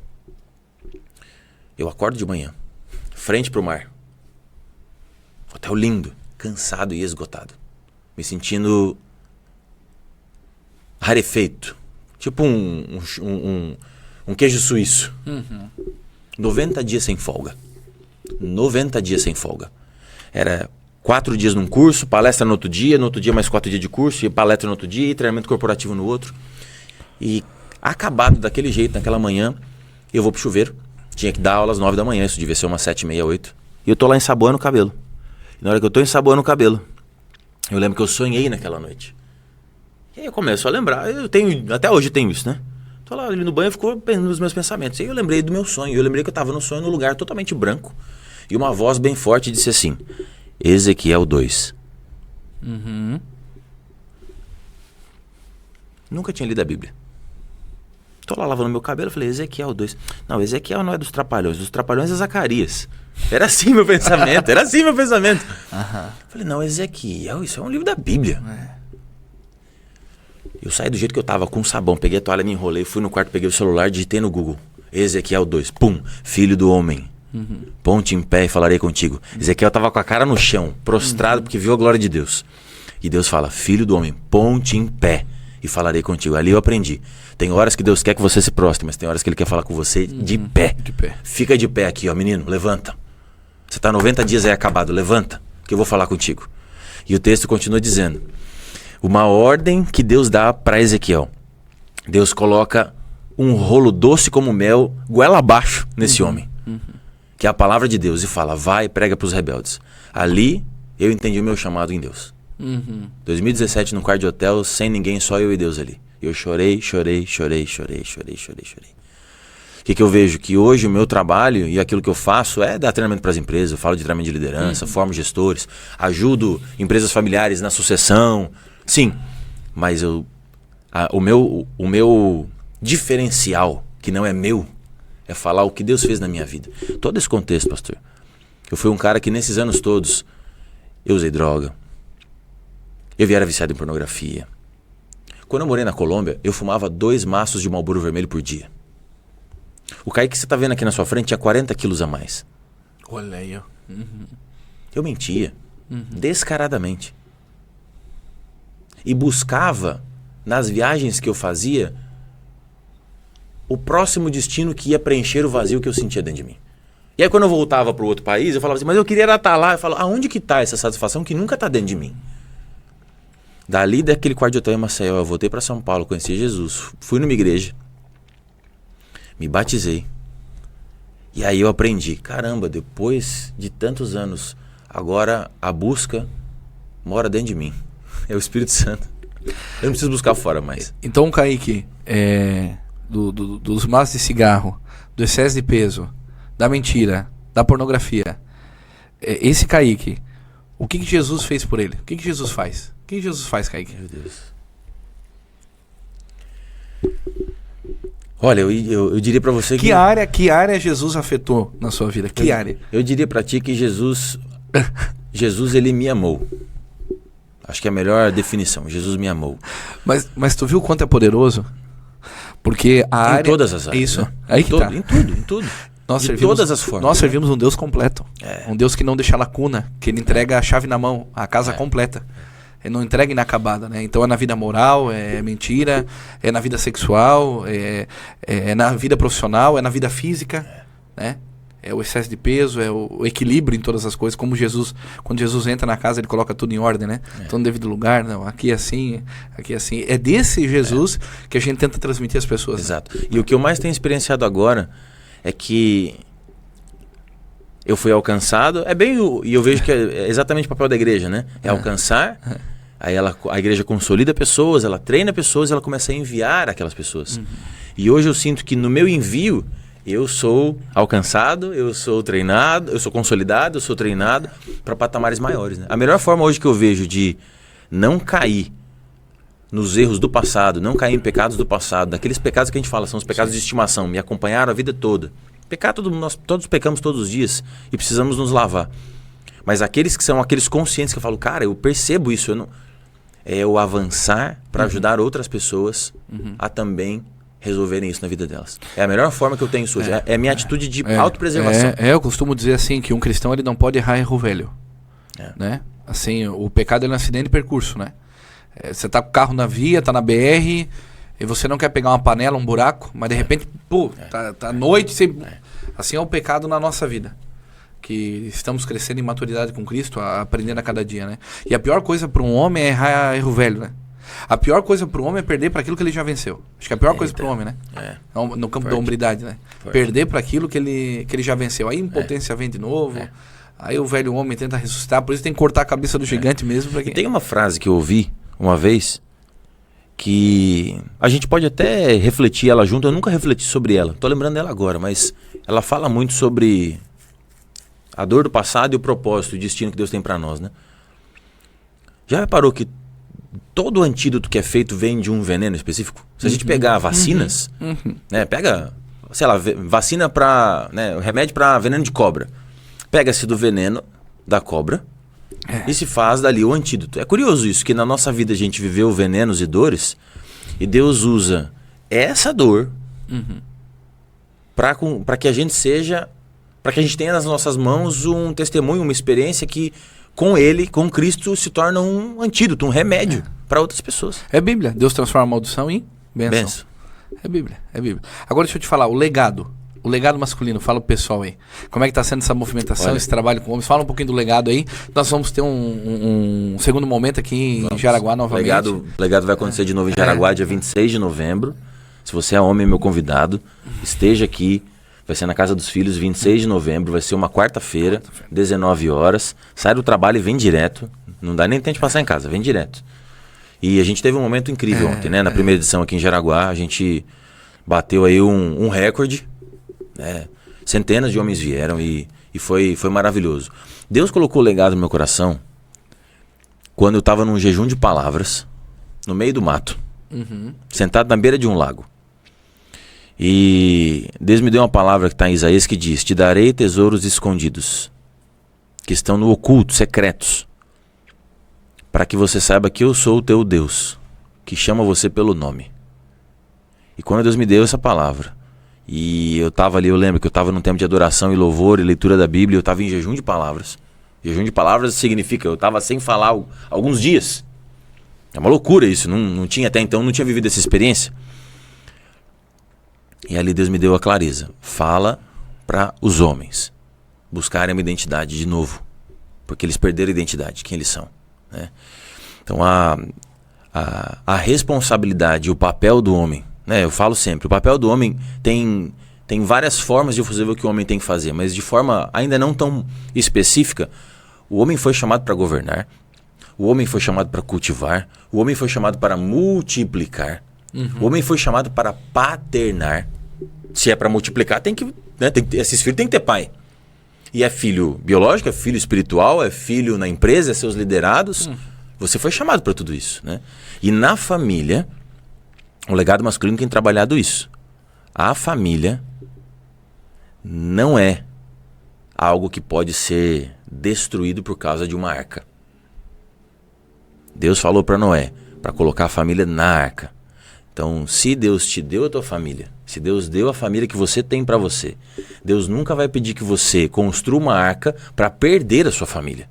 Eu acordo de manhã, frente para o mar. Hotel lindo, cansado e esgotado. Me sentindo rarefeito. Tipo um queijo suíço. 90 dias sem folga. 90 dias sem folga. Era 4 dias num curso, palestra no outro dia mais 4 dias de curso, e palestra no outro dia, e treinamento corporativo no outro. E acabado daquele jeito, naquela manhã, eu vou pro chuveiro. Tinha que dar aula às 9 da manhã, isso devia ser umas 7h30, 8. E eu tô lá ensaboando o cabelo. E na hora que eu tô ensaboando o cabelo, eu lembro que eu sonhei naquela noite. E aí eu começo a lembrar, até hoje eu tenho isso, né? Tô lá ali no banho e ficou nos meus pensamentos. E aí eu lembrei do meu sonho. Eu lembrei que eu estava no sonho num lugar totalmente branco. E uma voz bem forte disse assim, Ezequiel 2. Nunca tinha lido a Bíblia. Tô lá lavando meu cabelo, falei, Ezequiel 2. Não, Ezequiel não é dos Trapalhões é Zacarias. Era assim meu pensamento, Falei, não, Ezequiel, isso é um livro da Bíblia. Eu saí do jeito que eu tava, com sabão, peguei a toalha, me enrolei, fui no quarto, peguei o celular, digitei no Google. Ezequiel 2, pum, filho do homem. Ponte em pé e falarei contigo. Ezequiel tava com a cara no chão, prostrado, porque viu a glória de Deus. E Deus fala, filho do homem, ponte em pé e falarei contigo. Ali eu aprendi. Tem horas que Deus quer que você se prostre, mas tem horas que Ele quer falar com você de pé.
De pé.
Fica de pé aqui, ó, menino, levanta. Você tá 90 dias aí acabado, levanta, que eu vou falar contigo. E o texto continua dizendo, uma ordem que Deus dá para Ezequiel. Deus coloca um rolo doce como mel, goela abaixo nesse homem. Que é a palavra de Deus. E fala, vai e prega para os rebeldes. Ali eu entendi o meu chamado em Deus. 2017 no quarto de hotel, sem ninguém, só eu e Deus ali. Eu chorei. O que eu vejo? Que hoje o meu trabalho e aquilo que eu faço é dar treinamento para as empresas. Eu falo de treinamento de liderança, formo gestores, ajudo empresas familiares na sucessão. Sim, mas o meu diferencial, que não é meu, é falar o que Deus fez na minha vida. Todo esse contexto, pastor. Eu fui um cara que nesses anos todos, eu usei droga. Eu era viciado em pornografia. Quando eu morei na Colômbia, eu fumava 2 maços de Marlboro vermelho por dia. O Kaique que você tá vendo aqui na sua frente tinha 40 quilos a mais.
Olha aí, ó.
Eu mentia. Descaradamente. E buscava, nas viagens que eu fazia, o próximo destino que ia preencher o vazio que eu sentia dentro de mim. E aí quando eu voltava para o outro país, eu falava assim, mas eu queria estar lá. Eu falava, aonde que está essa satisfação que nunca está dentro de mim? Dali daquele quarto de hotel em Maceió, eu voltei para São Paulo, conheci Jesus, fui numa igreja, me batizei. E aí eu aprendi, caramba, depois de tantos anos, agora a busca mora dentro de mim. É o Espírito Santo. Eu não preciso buscar fora mais.
Então, Kaique, dos maços de cigarro, do excesso de peso, da mentira, da pornografia, esse Kaique, o que Jesus fez por ele? O que Jesus faz? O que Jesus faz, Kaique?
Meu Deus. Olha, eu diria pra você que...
Que área Jesus afetou na sua vida? Que área?
Eu diria pra ti que Jesus ele me amou. Acho que é a melhor definição. Jesus me amou.
Mas tu viu o quanto é poderoso? Porque a área...
Em todas as áreas.
Isso.
Né?
Aí que tá.
Em tudo.
De
todas as formas.
Nós servimos um Deus completo. Um Deus que não deixa lacuna, que Ele entrega a chave na mão, a casa completa. Ele não entrega inacabada, né? Então é na vida moral, é mentira, é na vida sexual, é na vida profissional, é na vida física, né? É o excesso de peso, é o equilíbrio em todas as coisas. Como Jesus, quando Jesus entra na casa, Ele coloca tudo em ordem, né? Tudo no devido lugar, não, aqui é assim, aqui é assim. É desse Jesus que a gente tenta transmitir às pessoas.
Exato. Né? E o que eu mais tenho experienciado agora é que eu fui alcançado, e eu vejo que é exatamente o papel da igreja, né? É alcançar, aí a igreja consolida pessoas, ela treina pessoas, ela começa a enviar aquelas pessoas. E hoje eu sinto que no meu envio, eu sou alcançado, eu sou treinado, eu sou consolidado, eu sou treinado para patamares maiores. Né? A melhor forma hoje que eu vejo de não cair nos erros do passado, não cair em pecados do passado, daqueles pecados que a gente fala, são os pecados de estimação, me acompanharam a vida toda. Pecado, nós todos pecamos todos os dias e precisamos nos lavar. Mas aqueles que são aqueles conscientes que eu falo, cara, eu percebo isso, é o avançar para ajudar outras pessoas a também resolverem isso na vida delas. É a melhor forma que eu tenho isso hoje. É a minha atitude de autopreservação.
Eu costumo dizer assim, que um cristão ele não pode errar erro velho. Né? Assim, o pecado é um acidente de percurso, né? Você tá com o carro na via, tá na BR, e você não quer pegar uma panela, um buraco, mas de repente, tá noite, assim é o pecado na nossa vida. Que estamos crescendo em maturidade com Cristo, aprendendo a cada dia, né? E a pior coisa para um homem é errar erro velho, né? A pior coisa para o homem é perder para aquilo que ele já venceu. Acho que é a pior coisa para o homem, né? No campo da hombridade, né? Perder para aquilo que ele já venceu. Aí a impotência vem de novo. Aí o velho homem tenta ressuscitar. Por isso tem que cortar a cabeça do gigante mesmo. Pra que...
Tem uma frase que eu ouvi uma vez que a gente pode até refletir ela junto. Eu nunca refleti sobre ela. Tô lembrando dela agora, mas ela fala muito sobre a dor do passado e o propósito, o destino que Deus tem para nós, né? Já reparou que todo antídoto que é feito vem de um veneno específico? Se a gente pegar vacinas, né, pega, sei lá, vacina para, né, remédio para veneno de cobra. Pega-se do veneno da cobra e se faz dali o antídoto. É curioso isso, que na nossa vida a gente viveu venenos e dores E Deus usa essa dor para que a gente seja, para que a gente tenha nas nossas mãos um testemunho, uma experiência que com Ele, com Cristo, se torna um antídoto, um remédio para outras pessoas.
É Bíblia. Deus transforma a maldição em bênção. É Bíblia, é Bíblia. Agora deixa eu te falar, o legado masculino, fala pro pessoal aí. Como é que tá sendo essa movimentação, esse trabalho com homens? Fala um pouquinho do legado aí. Nós vamos ter um segundo momento aqui em Jaraguá novamente.
O legado vai acontecer de novo em Jaraguá, dia 26 de novembro. Se você é homem, meu convidado, esteja aqui. Vai ser na Casa dos Filhos, 26 de novembro. Vai ser uma quarta-feira, 19 horas. Sai do trabalho e vem direto. Não dá nem tempo de passar em casa, vem direto. E a gente teve um momento incrível ontem, né? Na primeira edição aqui em Jaraguá, a gente bateu aí um recorde. Né? Centenas de homens vieram e foi maravilhoso. Deus colocou o legado no meu coração quando eu estava num jejum de palavras, no meio do mato, sentado na beira de um lago. E Deus me deu uma palavra que está em Isaías que diz: te darei tesouros escondidos, que estão no oculto, secretos, para que você saiba que eu sou o teu Deus, que chama você pelo nome. E quando Deus me deu essa palavra, e eu estava ali, eu lembro que eu estava num tempo de adoração e louvor e leitura da Bíblia, eu estava em jejum de palavras. Jejum de palavras significa, eu estava sem falar alguns dias. É uma loucura isso, não tinha até então, não tinha vivido essa experiência. E ali Deus me deu a clareza. Fala para os homens buscarem uma identidade de novo, porque eles perderam a identidade, quem eles são. Né? Então a responsabilidade, o papel do homem, né? Eu falo sempre, o papel do homem tem várias formas de fazer o que o homem tem que fazer, mas de forma ainda não tão específica. O homem foi chamado para governar, o homem foi chamado para cultivar, o homem foi chamado para multiplicar, o homem foi chamado para paternar. Se é para multiplicar, esses filhos têm que ter pai. E é filho biológico, é filho espiritual, é filho na empresa, é seus liderados. Você foi chamado para tudo isso. Né? E na família, o legado masculino tem trabalhado isso. A família não é algo que pode ser destruído por causa de uma arca. Deus falou para Noé, para colocar a família na arca. Então, se Deus te deu a tua família, se Deus deu a família que você tem para você, Deus nunca vai pedir que você construa uma arca para perder a sua família.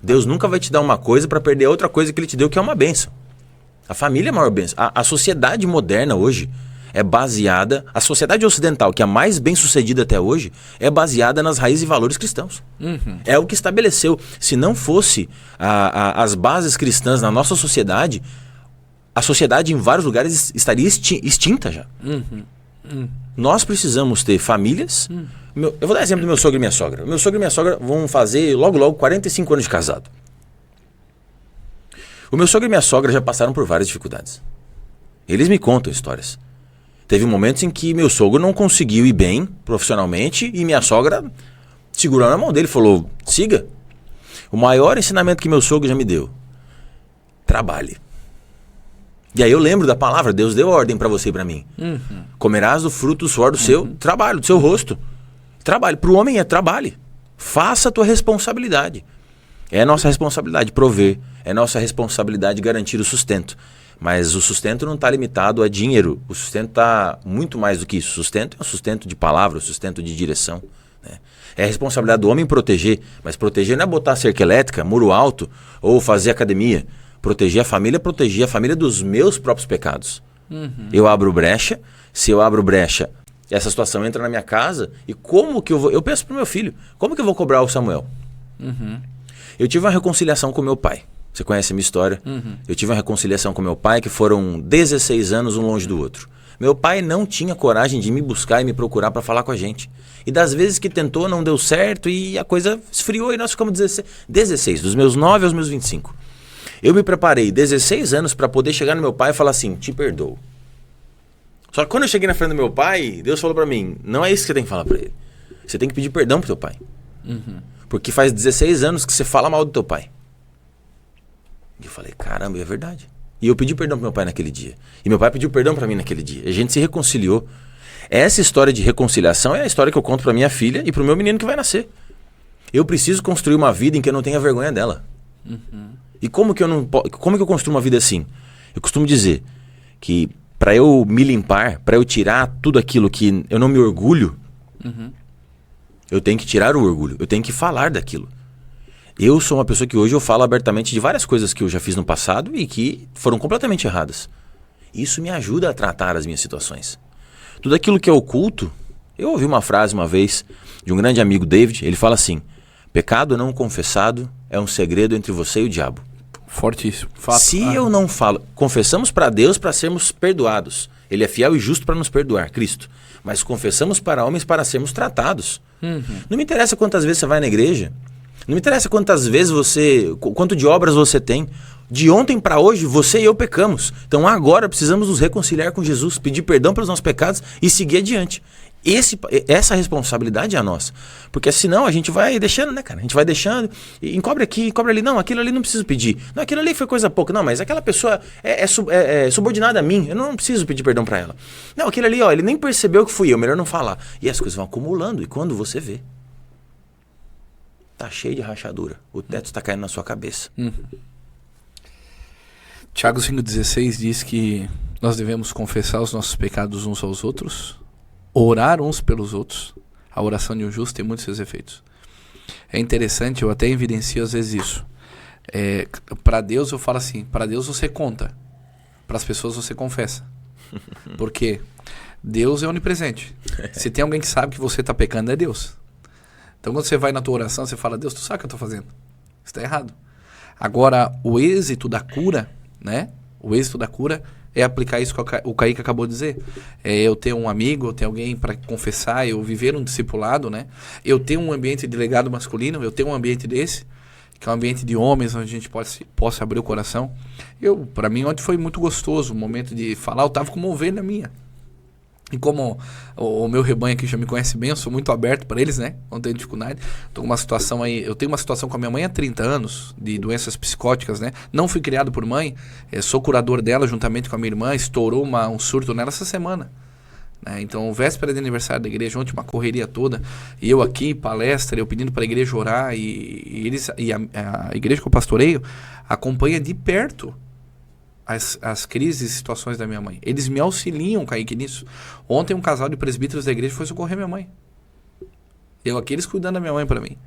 Deus nunca vai te dar uma coisa para perder outra coisa que Ele te deu, que é uma bênção. A família é a maior bênção. A sociedade moderna hoje é baseada, a sociedade ocidental, que é a mais bem sucedida até hoje, é baseada nas raízes e valores cristãos. É o que estabeleceu. Se não fosse as bases cristãs na nossa sociedade, a sociedade em vários lugares estaria extinta já. Nós precisamos ter famílias. Eu vou dar exemplo do meu sogro e minha sogra. Meu sogro e minha sogra vão fazer logo 45 anos de casado. O meu sogro e minha sogra já passaram por várias dificuldades. Eles me contam histórias. Teve momentos em que meu sogro não conseguiu ir bem profissionalmente e minha sogra segurou na mão dele e falou: siga. O maior ensinamento que meu sogro já me deu: trabalhe. E aí eu lembro da palavra, Deus deu ordem para você e para mim. Comerás do fruto do suor do seu trabalho, do seu rosto. Trabalhe. Para o homem é trabalhe. Faça a tua responsabilidade. É nossa responsabilidade prover. É nossa responsabilidade garantir o sustento. Mas o sustento não está limitado a dinheiro. O sustento está muito mais do que isso. O sustento é um sustento de palavra, um sustento de direção. Né? É a responsabilidade do homem proteger. Mas proteger não é botar cerca elétrica, muro alto ou fazer academia. Proteger a família dos meus próprios pecados. Eu abro brecha. Se eu abro brecha, essa situação entra na minha casa. E como que eu vou... Eu penso pro meu filho, como que eu vou cobrar o Samuel? Eu tive uma reconciliação com meu pai. Você conhece a minha história? Eu tive uma reconciliação com meu pai, que foram 16 anos um longe do outro. Meu pai não tinha coragem de me buscar e me procurar para falar com a gente. E das vezes que tentou, não deu certo e a coisa esfriou e nós ficamos 16, dos meus 9 aos meus 25. Eu me preparei 16 anos para poder chegar no meu pai e falar assim: te perdoo. Só que quando eu cheguei na frente do meu pai, Deus falou para mim: não é isso que você tem que falar para ele. Você tem que pedir perdão pro teu pai. Porque faz 16 anos que você fala mal do teu pai. E eu falei: caramba, é verdade. E eu pedi perdão pro meu pai naquele dia. E meu pai pediu perdão para mim naquele dia. A gente se reconciliou. Essa história de reconciliação é a história que eu conto para minha filha e pro meu menino que vai nascer. Eu preciso construir uma vida em que eu não tenha vergonha dela. E como que eu construo uma vida assim? Eu costumo dizer que para eu me limpar, para eu tirar tudo aquilo que eu não me orgulho, eu tenho que tirar o orgulho, eu tenho que falar daquilo. Eu sou uma pessoa que hoje eu falo abertamente de várias coisas que eu já fiz no passado e que foram completamente erradas. Isso me ajuda a tratar as minhas situações. Tudo aquilo que é oculto, eu ouvi uma frase uma vez de um grande amigo, David, ele fala assim: pecado não confessado é um segredo entre você e o diabo.
Fortíssimo. Fato.
Se eu não falo, confessamos para Deus para sermos perdoados. Ele é fiel e justo para nos perdoar, Cristo. Mas confessamos para homens para sermos tratados. Não me interessa quantas vezes você vai na igreja. Não me interessa quantas vezes quanto de obras você tem. De ontem para hoje, você e eu pecamos. Então agora precisamos nos reconciliar com Jesus, pedir perdão pelos nossos pecados e seguir adiante. Essa responsabilidade é a nossa. Porque senão a gente vai deixando, né, cara? A gente vai deixando, e encobre aqui, encobre ali. Não, aquilo ali não preciso pedir. Não, aquilo ali foi coisa pouca. Não, mas aquela pessoa é subordinada a mim. Eu não preciso pedir perdão pra ela. Não, aquilo ali, ó, ele nem percebeu que fui eu. Melhor não falar. E as coisas vão acumulando. E quando você vê, tá cheio de rachadura. O teto está caindo na sua cabeça.
Tiago 5,16 diz que nós devemos confessar os nossos pecados uns aos outros, orar uns pelos outros. A oração de um justo tem muitos seus efeitos. É interessante, eu até evidencio às vezes isso. Para Deus eu falo assim, para Deus você conta, para as pessoas você confessa. Porque Deus é onipresente. Se tem alguém que sabe que você está pecando, é Deus. Então quando você vai na tua oração, você fala: Deus, tu sabe o que eu estou fazendo. Isso está errado. Agora, o êxito da cura, né? O êxito da cura é aplicar isso que o Kaique acabou de dizer. Eu ter um amigo, eu ter alguém para confessar, eu viver um discipulado, né? Eu ter um ambiente de legado masculino, eu ter um ambiente desse, que é um ambiente de homens, onde a gente possa abrir o coração. Para mim, ontem foi muito gostoso o momento de falar. Eu estava com uma ovelha minha. E como o meu rebanho aqui já me conhece bem, eu sou muito aberto para eles, né? Não tenho dificuldade. Eu tenho uma situação com a minha mãe há 30 anos, de doenças psicóticas, né? Não fui criado por mãe, sou curador dela juntamente com a minha irmã, estourou um surto nela essa semana. Né? Então, véspera de aniversário da igreja, ontem uma correria toda, e eu aqui, palestra, eu pedindo para a igreja orar, e a igreja que eu pastoreio acompanha de perto as crises e situações da minha mãe. Eles me auxiliam, Kaique, nisso. Ontem um casal de presbíteros da igreja foi socorrer minha mãe. Eu aqui, eles cuidando da minha mãe para mim.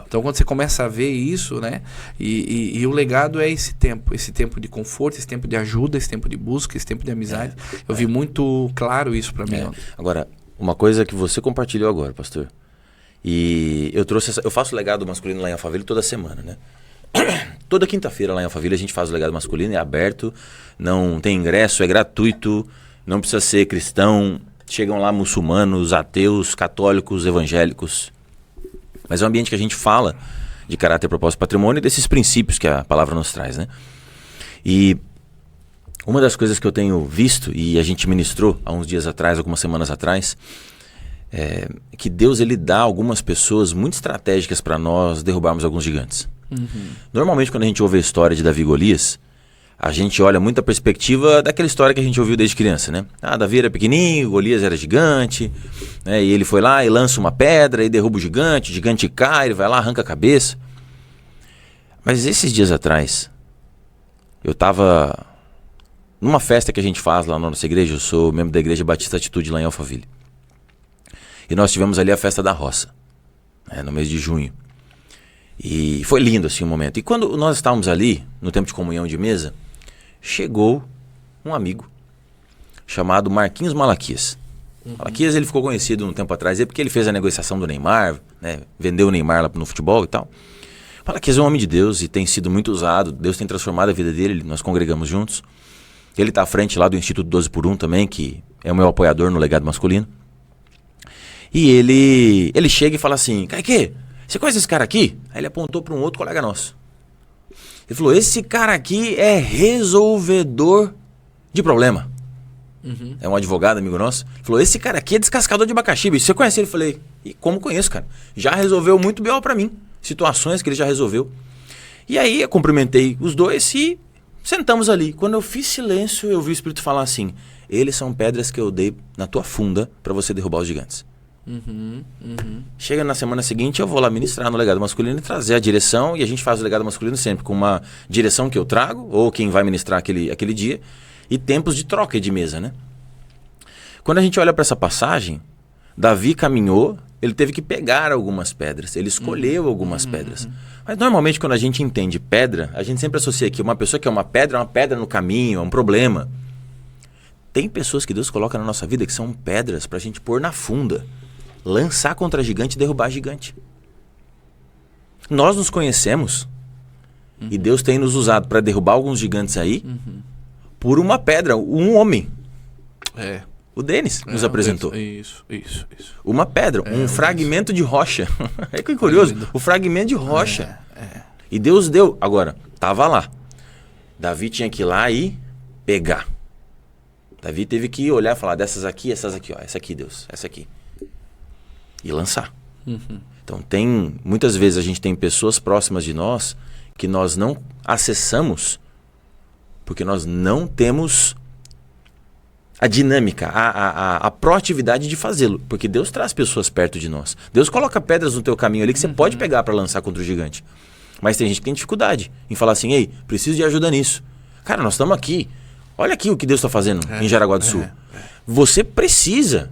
Então quando você começa a ver isso, né? E o legado é esse tempo de conforto, esse tempo de ajuda, esse tempo de busca, esse tempo de amizade. Eu vi muito claro isso para mim ontem.
Agora, uma coisa que você compartilhou agora, pastor, e eu faço legado masculino lá em Alphaville toda semana, né? Toda quinta-feira lá em Alphaville a gente faz o legado masculino, é aberto, não tem ingresso, é gratuito, não precisa ser cristão. Chegam lá muçulmanos, ateus, católicos, evangélicos. Mas é um ambiente que a gente fala de caráter, propósito e patrimônio e desses princípios que a palavra nos traz, né? E uma das coisas que eu tenho visto, e a gente ministrou há uns dias atrás, algumas semanas atrás, é que Deus ele dá algumas pessoas muito estratégicas para nós derrubarmos alguns gigantes. Normalmente quando a gente ouve a história de Davi e Golias, a gente olha muito a perspectiva daquela história que a gente ouviu desde criança, né? Davi era pequenininho, Golias era gigante, né? E ele foi lá e lança uma pedra e derruba o gigante cai, ele vai lá, arranca a cabeça. Mas esses dias atrás, eu estava numa festa que a gente faz lá na nossa igreja, eu sou membro da Igreja Batista Atitude lá em Alphaville. E nós tivemos ali a festa da roça, né? No mês de junho. E foi lindo assim o momento. E quando nós estávamos ali, no tempo de comunhão de mesa, chegou um amigo chamado Marquinhos Malaquias. Malaquias ele ficou conhecido um tempo atrás porque ele fez a negociação do Neymar, né? Vendeu o Neymar lá no futebol e tal. Malaquias é um homem de Deus e tem sido muito usado. Deus tem transformado a vida dele, nós congregamos juntos. Ele está à frente lá do Instituto 12 por 1 também, que é o meu apoiador no legado masculino. E ele chega e fala assim: Kaique, você conhece esse cara aqui? Aí ele apontou para um outro colega nosso. Ele falou: esse cara aqui é resolvedor de problema. É um advogado, amigo nosso. Ele falou: esse cara aqui é descascador de abacaxi. Bicho. Você conhece ele? Eu falei: e como conheço, cara? Já resolveu muito BO para mim. Situações que ele já resolveu. E aí eu cumprimentei os dois e sentamos ali. Quando eu fiz silêncio, eu vi o Espírito falar assim: eles são pedras que eu dei na tua funda para você derrubar os gigantes. Chega na semana seguinte, eu vou lá ministrar no legado masculino e trazer a direção. E a gente faz o legado masculino sempre com uma direção que eu trago, ou quem vai ministrar aquele dia, e tempos de troca de mesa, né? Quando a gente olha para essa passagem, Davi caminhou, ele teve que pegar algumas pedras, ele escolheu algumas pedras. Mas normalmente quando a gente entende pedra, a gente sempre associa que uma pessoa que é uma pedra no caminho, é um problema. Tem pessoas que Deus coloca na nossa vida que são pedras para a gente pôr na funda, lançar contra gigante e derrubar gigante. Nós nos conhecemos e Deus tem nos usado para derrubar alguns gigantes aí por uma pedra, um homem. O Denis nos apresentou.
Isso.
Uma pedra, um fragmento de rocha. É que curioso, o fragmento de rocha. E Deus deu. Agora, estava lá. Davi tinha que ir lá e pegar. Davi teve que olhar e falar, essas aqui, ó. Essa aqui, Deus, essa aqui. E lançar. Então, muitas vezes a gente tem pessoas próximas de nós que nós não acessamos porque nós não temos a dinâmica, a proatividade de fazê-lo. Porque Deus traz pessoas perto de nós. Deus coloca pedras no teu caminho ali que você pode pegar para lançar contra o gigante. Mas tem gente que tem dificuldade em falar assim, ei, preciso de ajuda nisso. Cara, nós estamos aqui. Olha aqui o que Deus está fazendo em Jaraguá do Sul. Você precisa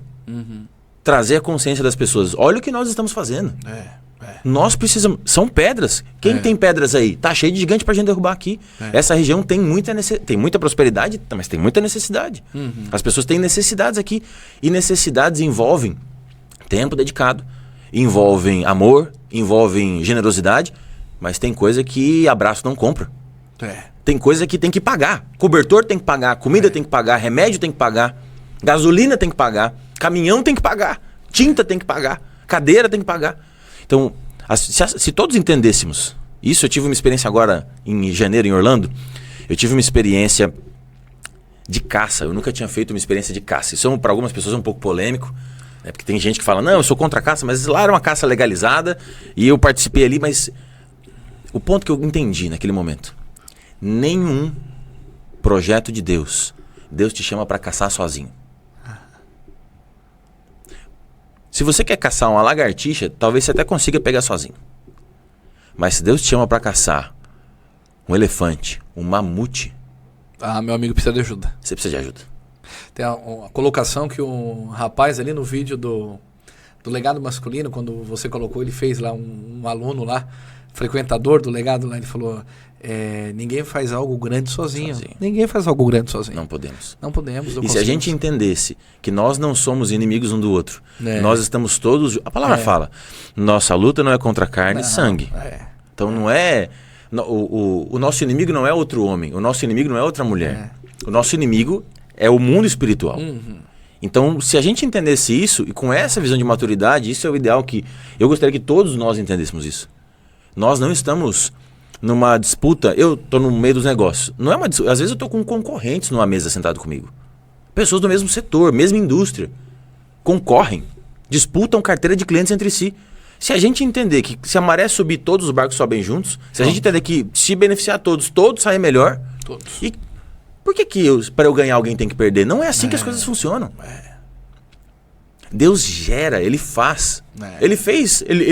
trazer a consciência das pessoas. Olha o que nós estamos fazendo. Nós precisamos... São pedras. Quem tem pedras aí? Tá cheio de gigante pra gente derrubar aqui. Essa região tem muita prosperidade, mas tem muita necessidade. As pessoas têm necessidades aqui. E necessidades envolvem tempo dedicado, envolvem amor, envolvem generosidade, mas tem coisa que abraço não compra. Tem coisa que tem que pagar. Cobertor tem que pagar, comida tem que pagar, remédio tem que pagar, gasolina tem que pagar, caminhão tem que pagar, tinta tem que pagar, cadeira tem que pagar. Então, se todos entendêssemos isso, eu tive uma experiência agora em janeiro em Orlando, eu tive uma experiência de caça, eu nunca tinha feito uma experiência de caça. Isso para algumas pessoas é um pouco polêmico, né? Porque tem gente que fala, não, eu sou contra a caça, mas lá era uma caça legalizada e eu participei ali, mas o ponto que eu entendi naquele momento, nenhum projeto de Deus te chama para caçar sozinho. Se você quer caçar uma lagartixa, talvez você até consiga pegar sozinho. Mas se Deus te chama para caçar um elefante, um mamute...
meu amigo precisa de ajuda.
Você precisa de ajuda.
Tem a colocação que o rapaz ali no vídeo do Legado Masculino, quando você colocou, ele fez lá um aluno lá, frequentador do Legado lá, ele falou... ninguém faz algo grande sozinho. Ninguém faz algo grande sozinho.
Não podemos.
Não podemos.
E se a gente entendesse que nós não somos inimigos um do outro, nós estamos todos... A palavra fala, nossa luta não é contra carne e sangue. Então não é... O nosso inimigo não é outro homem, o nosso inimigo não é outra mulher. O nosso inimigo é o mundo espiritual. Então, se a gente entendesse isso, e com essa visão de maturidade, isso é o ideal que... Eu gostaria que todos nós entendêssemos isso. Nós não estamos... numa disputa, eu tô no meio dos negócios. Não é uma disputa, às vezes eu tô com concorrentes numa mesa sentado comigo. Pessoas do mesmo setor, mesma indústria. Concorrem, disputam carteira de clientes entre si. Se a gente entender que se a maré subir, todos os barcos sobem juntos, se a gente entender que se beneficiar todos saem melhor.
Todos. E
por que para eu ganhar alguém tem que perder? Não é assim que as coisas funcionam. Deus gera, Ele faz. Ele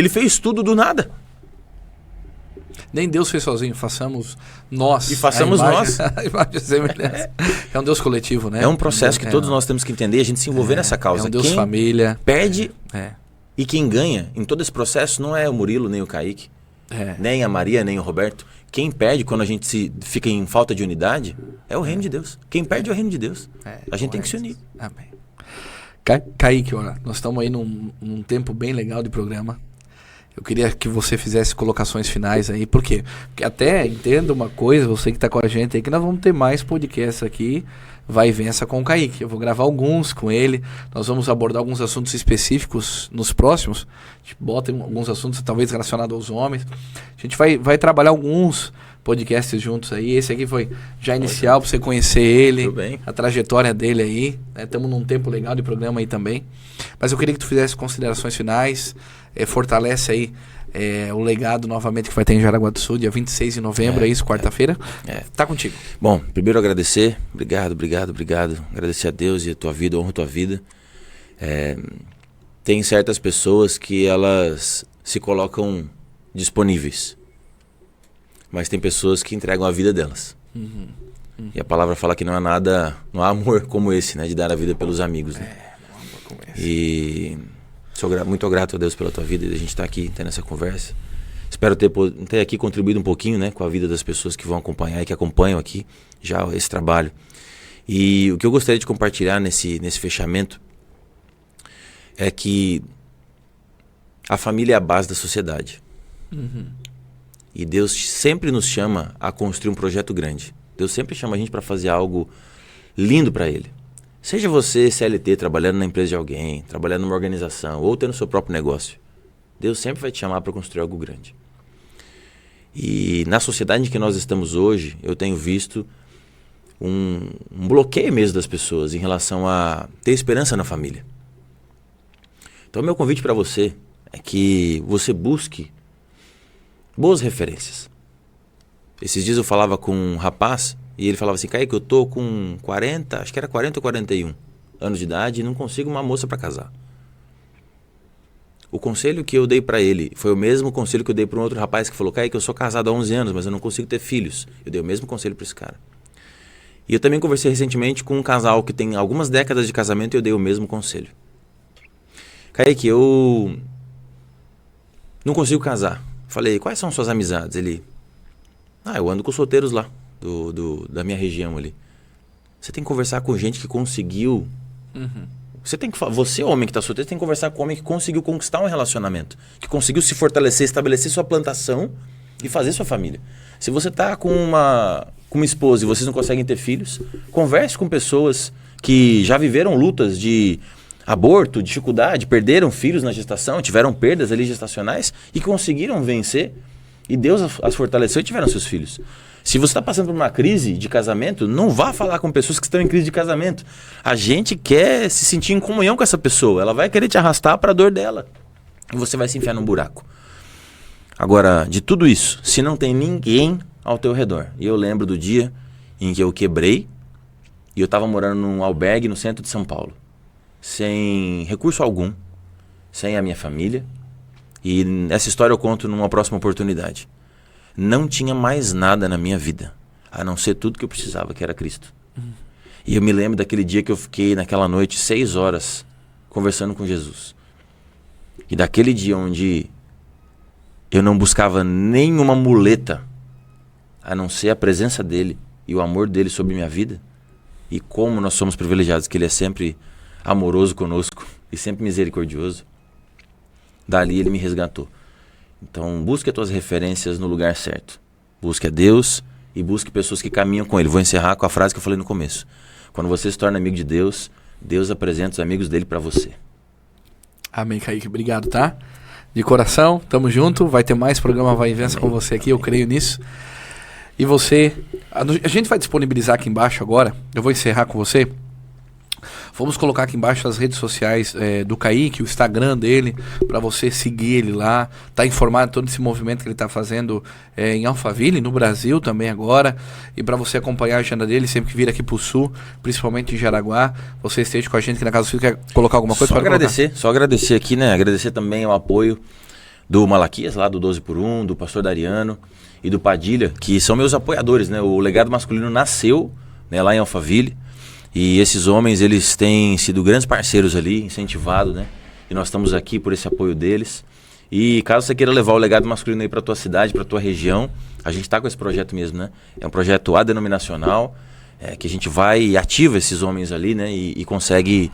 fez tudo do nada.
Nem Deus fez sozinho, façamos nós.
E façamos nós.
A imagem e semelhança. É um Deus coletivo, né?
É um processo que todos nós temos que entender e a gente se envolver nessa causa.
É um Deus família.
Perde e quem ganha em todo esse processo não é o Murilo, nem o Kaique, nem a Maria, nem o Roberto. Quem perde quando a gente fica em falta de unidade é o reino de Deus. Quem perde é o reino de Deus. A gente tem que se unir.
Amém. Kaique, olha, nós estamos aí num tempo bem legal de programa. Eu queria que você fizesse colocações finais aí. Por quê? Porque até entenda uma coisa, você que está com a gente aí, que nós vamos ter mais podcasts aqui, Vai e Vença com o Kaique. Eu vou gravar alguns com ele. Nós vamos abordar alguns assuntos específicos nos próximos. A gente bota alguns assuntos talvez relacionados aos homens. A gente vai trabalhar alguns podcasts juntos aí. Esse aqui foi já inicial para você conhecer ele, a trajetória dele aí. Estamos num tempo legal de programa aí também. Mas eu queria que tu fizesse considerações finais. Fortalece aí o legado novamente que vai ter em Jaraguá do Sul, dia 26 de novembro, é isso, quarta-feira. Tá contigo.
Bom, primeiro agradecer. Obrigado. Agradecer a Deus e a tua vida, honro a tua vida. Tem certas pessoas que elas se colocam disponíveis. Mas tem pessoas que entregam a vida delas. E a palavra fala que não há amor como esse, né? De dar a vida pelos amigos, né?
Não há amor como esse.
E sou muito grato a Deus pela tua vida e a gente estar aqui, tendo essa conversa. Espero ter aqui contribuído um pouquinho, né? Com a vida das pessoas que vão acompanhar e que acompanham aqui já esse trabalho. E o que eu gostaria de compartilhar nesse fechamento é que a família é a base da sociedade. E Deus sempre nos chama a construir um projeto grande. Deus sempre chama a gente para fazer algo lindo para Ele. Seja você CLT, trabalhando na empresa de alguém, trabalhando numa organização ou tendo seu próprio negócio. Deus sempre vai te chamar para construir algo grande. E na sociedade em que nós estamos hoje, eu tenho visto um bloqueio mesmo das pessoas em relação a ter esperança na família. Então, meu convite para você é que você busque boas referências. Esses dias eu falava com um rapaz e ele falava assim: Kaique, eu tô com 40, acho que era 40 ou 41 anos de idade e não consigo uma moça para casar. O conselho que eu dei para ele foi o mesmo conselho que eu dei para um outro rapaz que falou: Kaique, eu sou casado há 11 anos, mas eu não consigo ter filhos. Eu dei o mesmo conselho para esse cara. E eu também conversei recentemente com um casal que tem algumas décadas de casamento e eu dei o mesmo conselho. Kaique, eu não consigo casar. Falei: quais são suas amizades? Ele: eu ando com solteiros lá, da minha região ali. Você tem que conversar com gente que conseguiu... Você, homem que está solteiro, tem que conversar com um homem que conseguiu conquistar um relacionamento. Que conseguiu se fortalecer, estabelecer sua plantação e fazer sua família. Se você está com uma esposa e vocês não conseguem ter filhos, converse com pessoas que já viveram lutas de aborto, dificuldade, perderam filhos na gestação, tiveram perdas ali gestacionais e conseguiram vencer. E Deus as fortaleceu e tiveram seus filhos. Se você está passando por uma crise de casamento, não vá falar com pessoas que estão em crise de casamento. A gente quer se sentir em comunhão com essa pessoa. Ela vai querer te arrastar para a dor dela. E você vai se enfiar num buraco. Agora, de tudo isso, se não tem ninguém ao teu redor. E eu lembro do dia em que eu quebrei e eu estava morando num albergue no centro de São Paulo. Sem recurso algum. Sem a minha família. E essa história eu conto numa próxima oportunidade. Não tinha mais nada na minha vida, a não ser tudo que eu precisava, que era Cristo. E eu me lembro daquele dia que eu fiquei naquela noite 6 horas conversando com Jesus. E daquele dia onde eu não buscava nenhuma muleta, a não ser a presença dele e o amor dele sobre minha vida. E como nós somos privilegiados, que ele é sempre amoroso conosco e sempre misericordioso. Dali ele me resgatou. Então busque as tuas referências no lugar certo. Busque a Deus e busque pessoas que caminham com Ele. Vou encerrar com a frase que eu falei no começo. Quando você se torna amigo de Deus, Deus apresenta os amigos dele para você.
Amém, Kaique. Obrigado, tá? De coração, tamo junto. Vai ter mais programa Vai e Vença com você aqui, eu creio nisso. E você, a gente vai disponibilizar aqui embaixo agora. Eu vou encerrar com você. Vamos colocar aqui embaixo as redes sociais do Kaique, o Instagram dele, para você seguir ele lá, tá informado de todo esse movimento que ele está fazendo em Alphaville, no Brasil também agora, e para você acompanhar a agenda dele sempre que vir aqui pro Sul, principalmente em Jaraguá, você esteja com a gente aqui na Casa do Filho. Quer colocar alguma coisa?
Só agradecer aqui, né? Agradecer também o apoio do Malaquias, lá do 12x1, do pastor Dariano e do Padilha, que são meus apoiadores, né? O Legado Masculino nasceu, né, lá em Alphaville. E esses homens, eles têm sido grandes parceiros ali, incentivado, né? E nós estamos aqui por esse apoio deles. E caso você queira levar o legado masculino aí para tua cidade, para tua região, a gente está com esse projeto mesmo, né? É um projeto adenominacional, que a gente vai e ativa esses homens ali, né? E consegue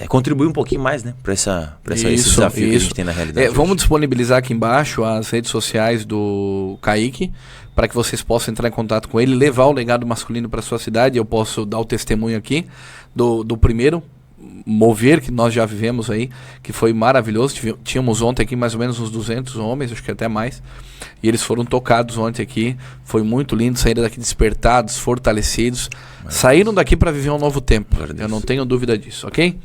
contribuir um pouquinho mais, né? Para esse desafio que a gente tem na realidade.
Vamos disponibilizar aqui embaixo as redes sociais do Kaique, para que vocês possam entrar em contato com ele, levar o legado masculino para sua cidade. Eu posso dar o testemunho aqui do primeiro mover que nós já vivemos aí, que foi maravilhoso. Tínhamos ontem aqui mais ou menos uns 200 homens, acho que até mais, e eles foram tocados ontem aqui. Foi muito lindo, saíram daqui despertados, fortalecidos, saíram daqui para viver um novo tempo. Eu não tenho dúvida disso, ok?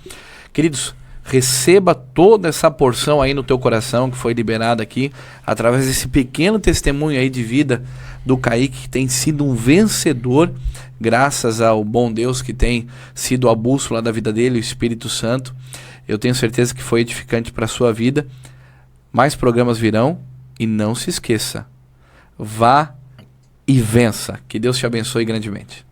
Queridos, receba toda essa porção aí no teu coração que foi liberada aqui, através desse pequeno testemunho aí de vida do Kaique, que tem sido um vencedor, graças ao bom Deus que tem sido a bússola da vida dele, o Espírito Santo. Eu tenho certeza que foi edificante para a sua vida. Mais programas virão e não se esqueça, vá e vença. Que Deus te abençoe grandemente.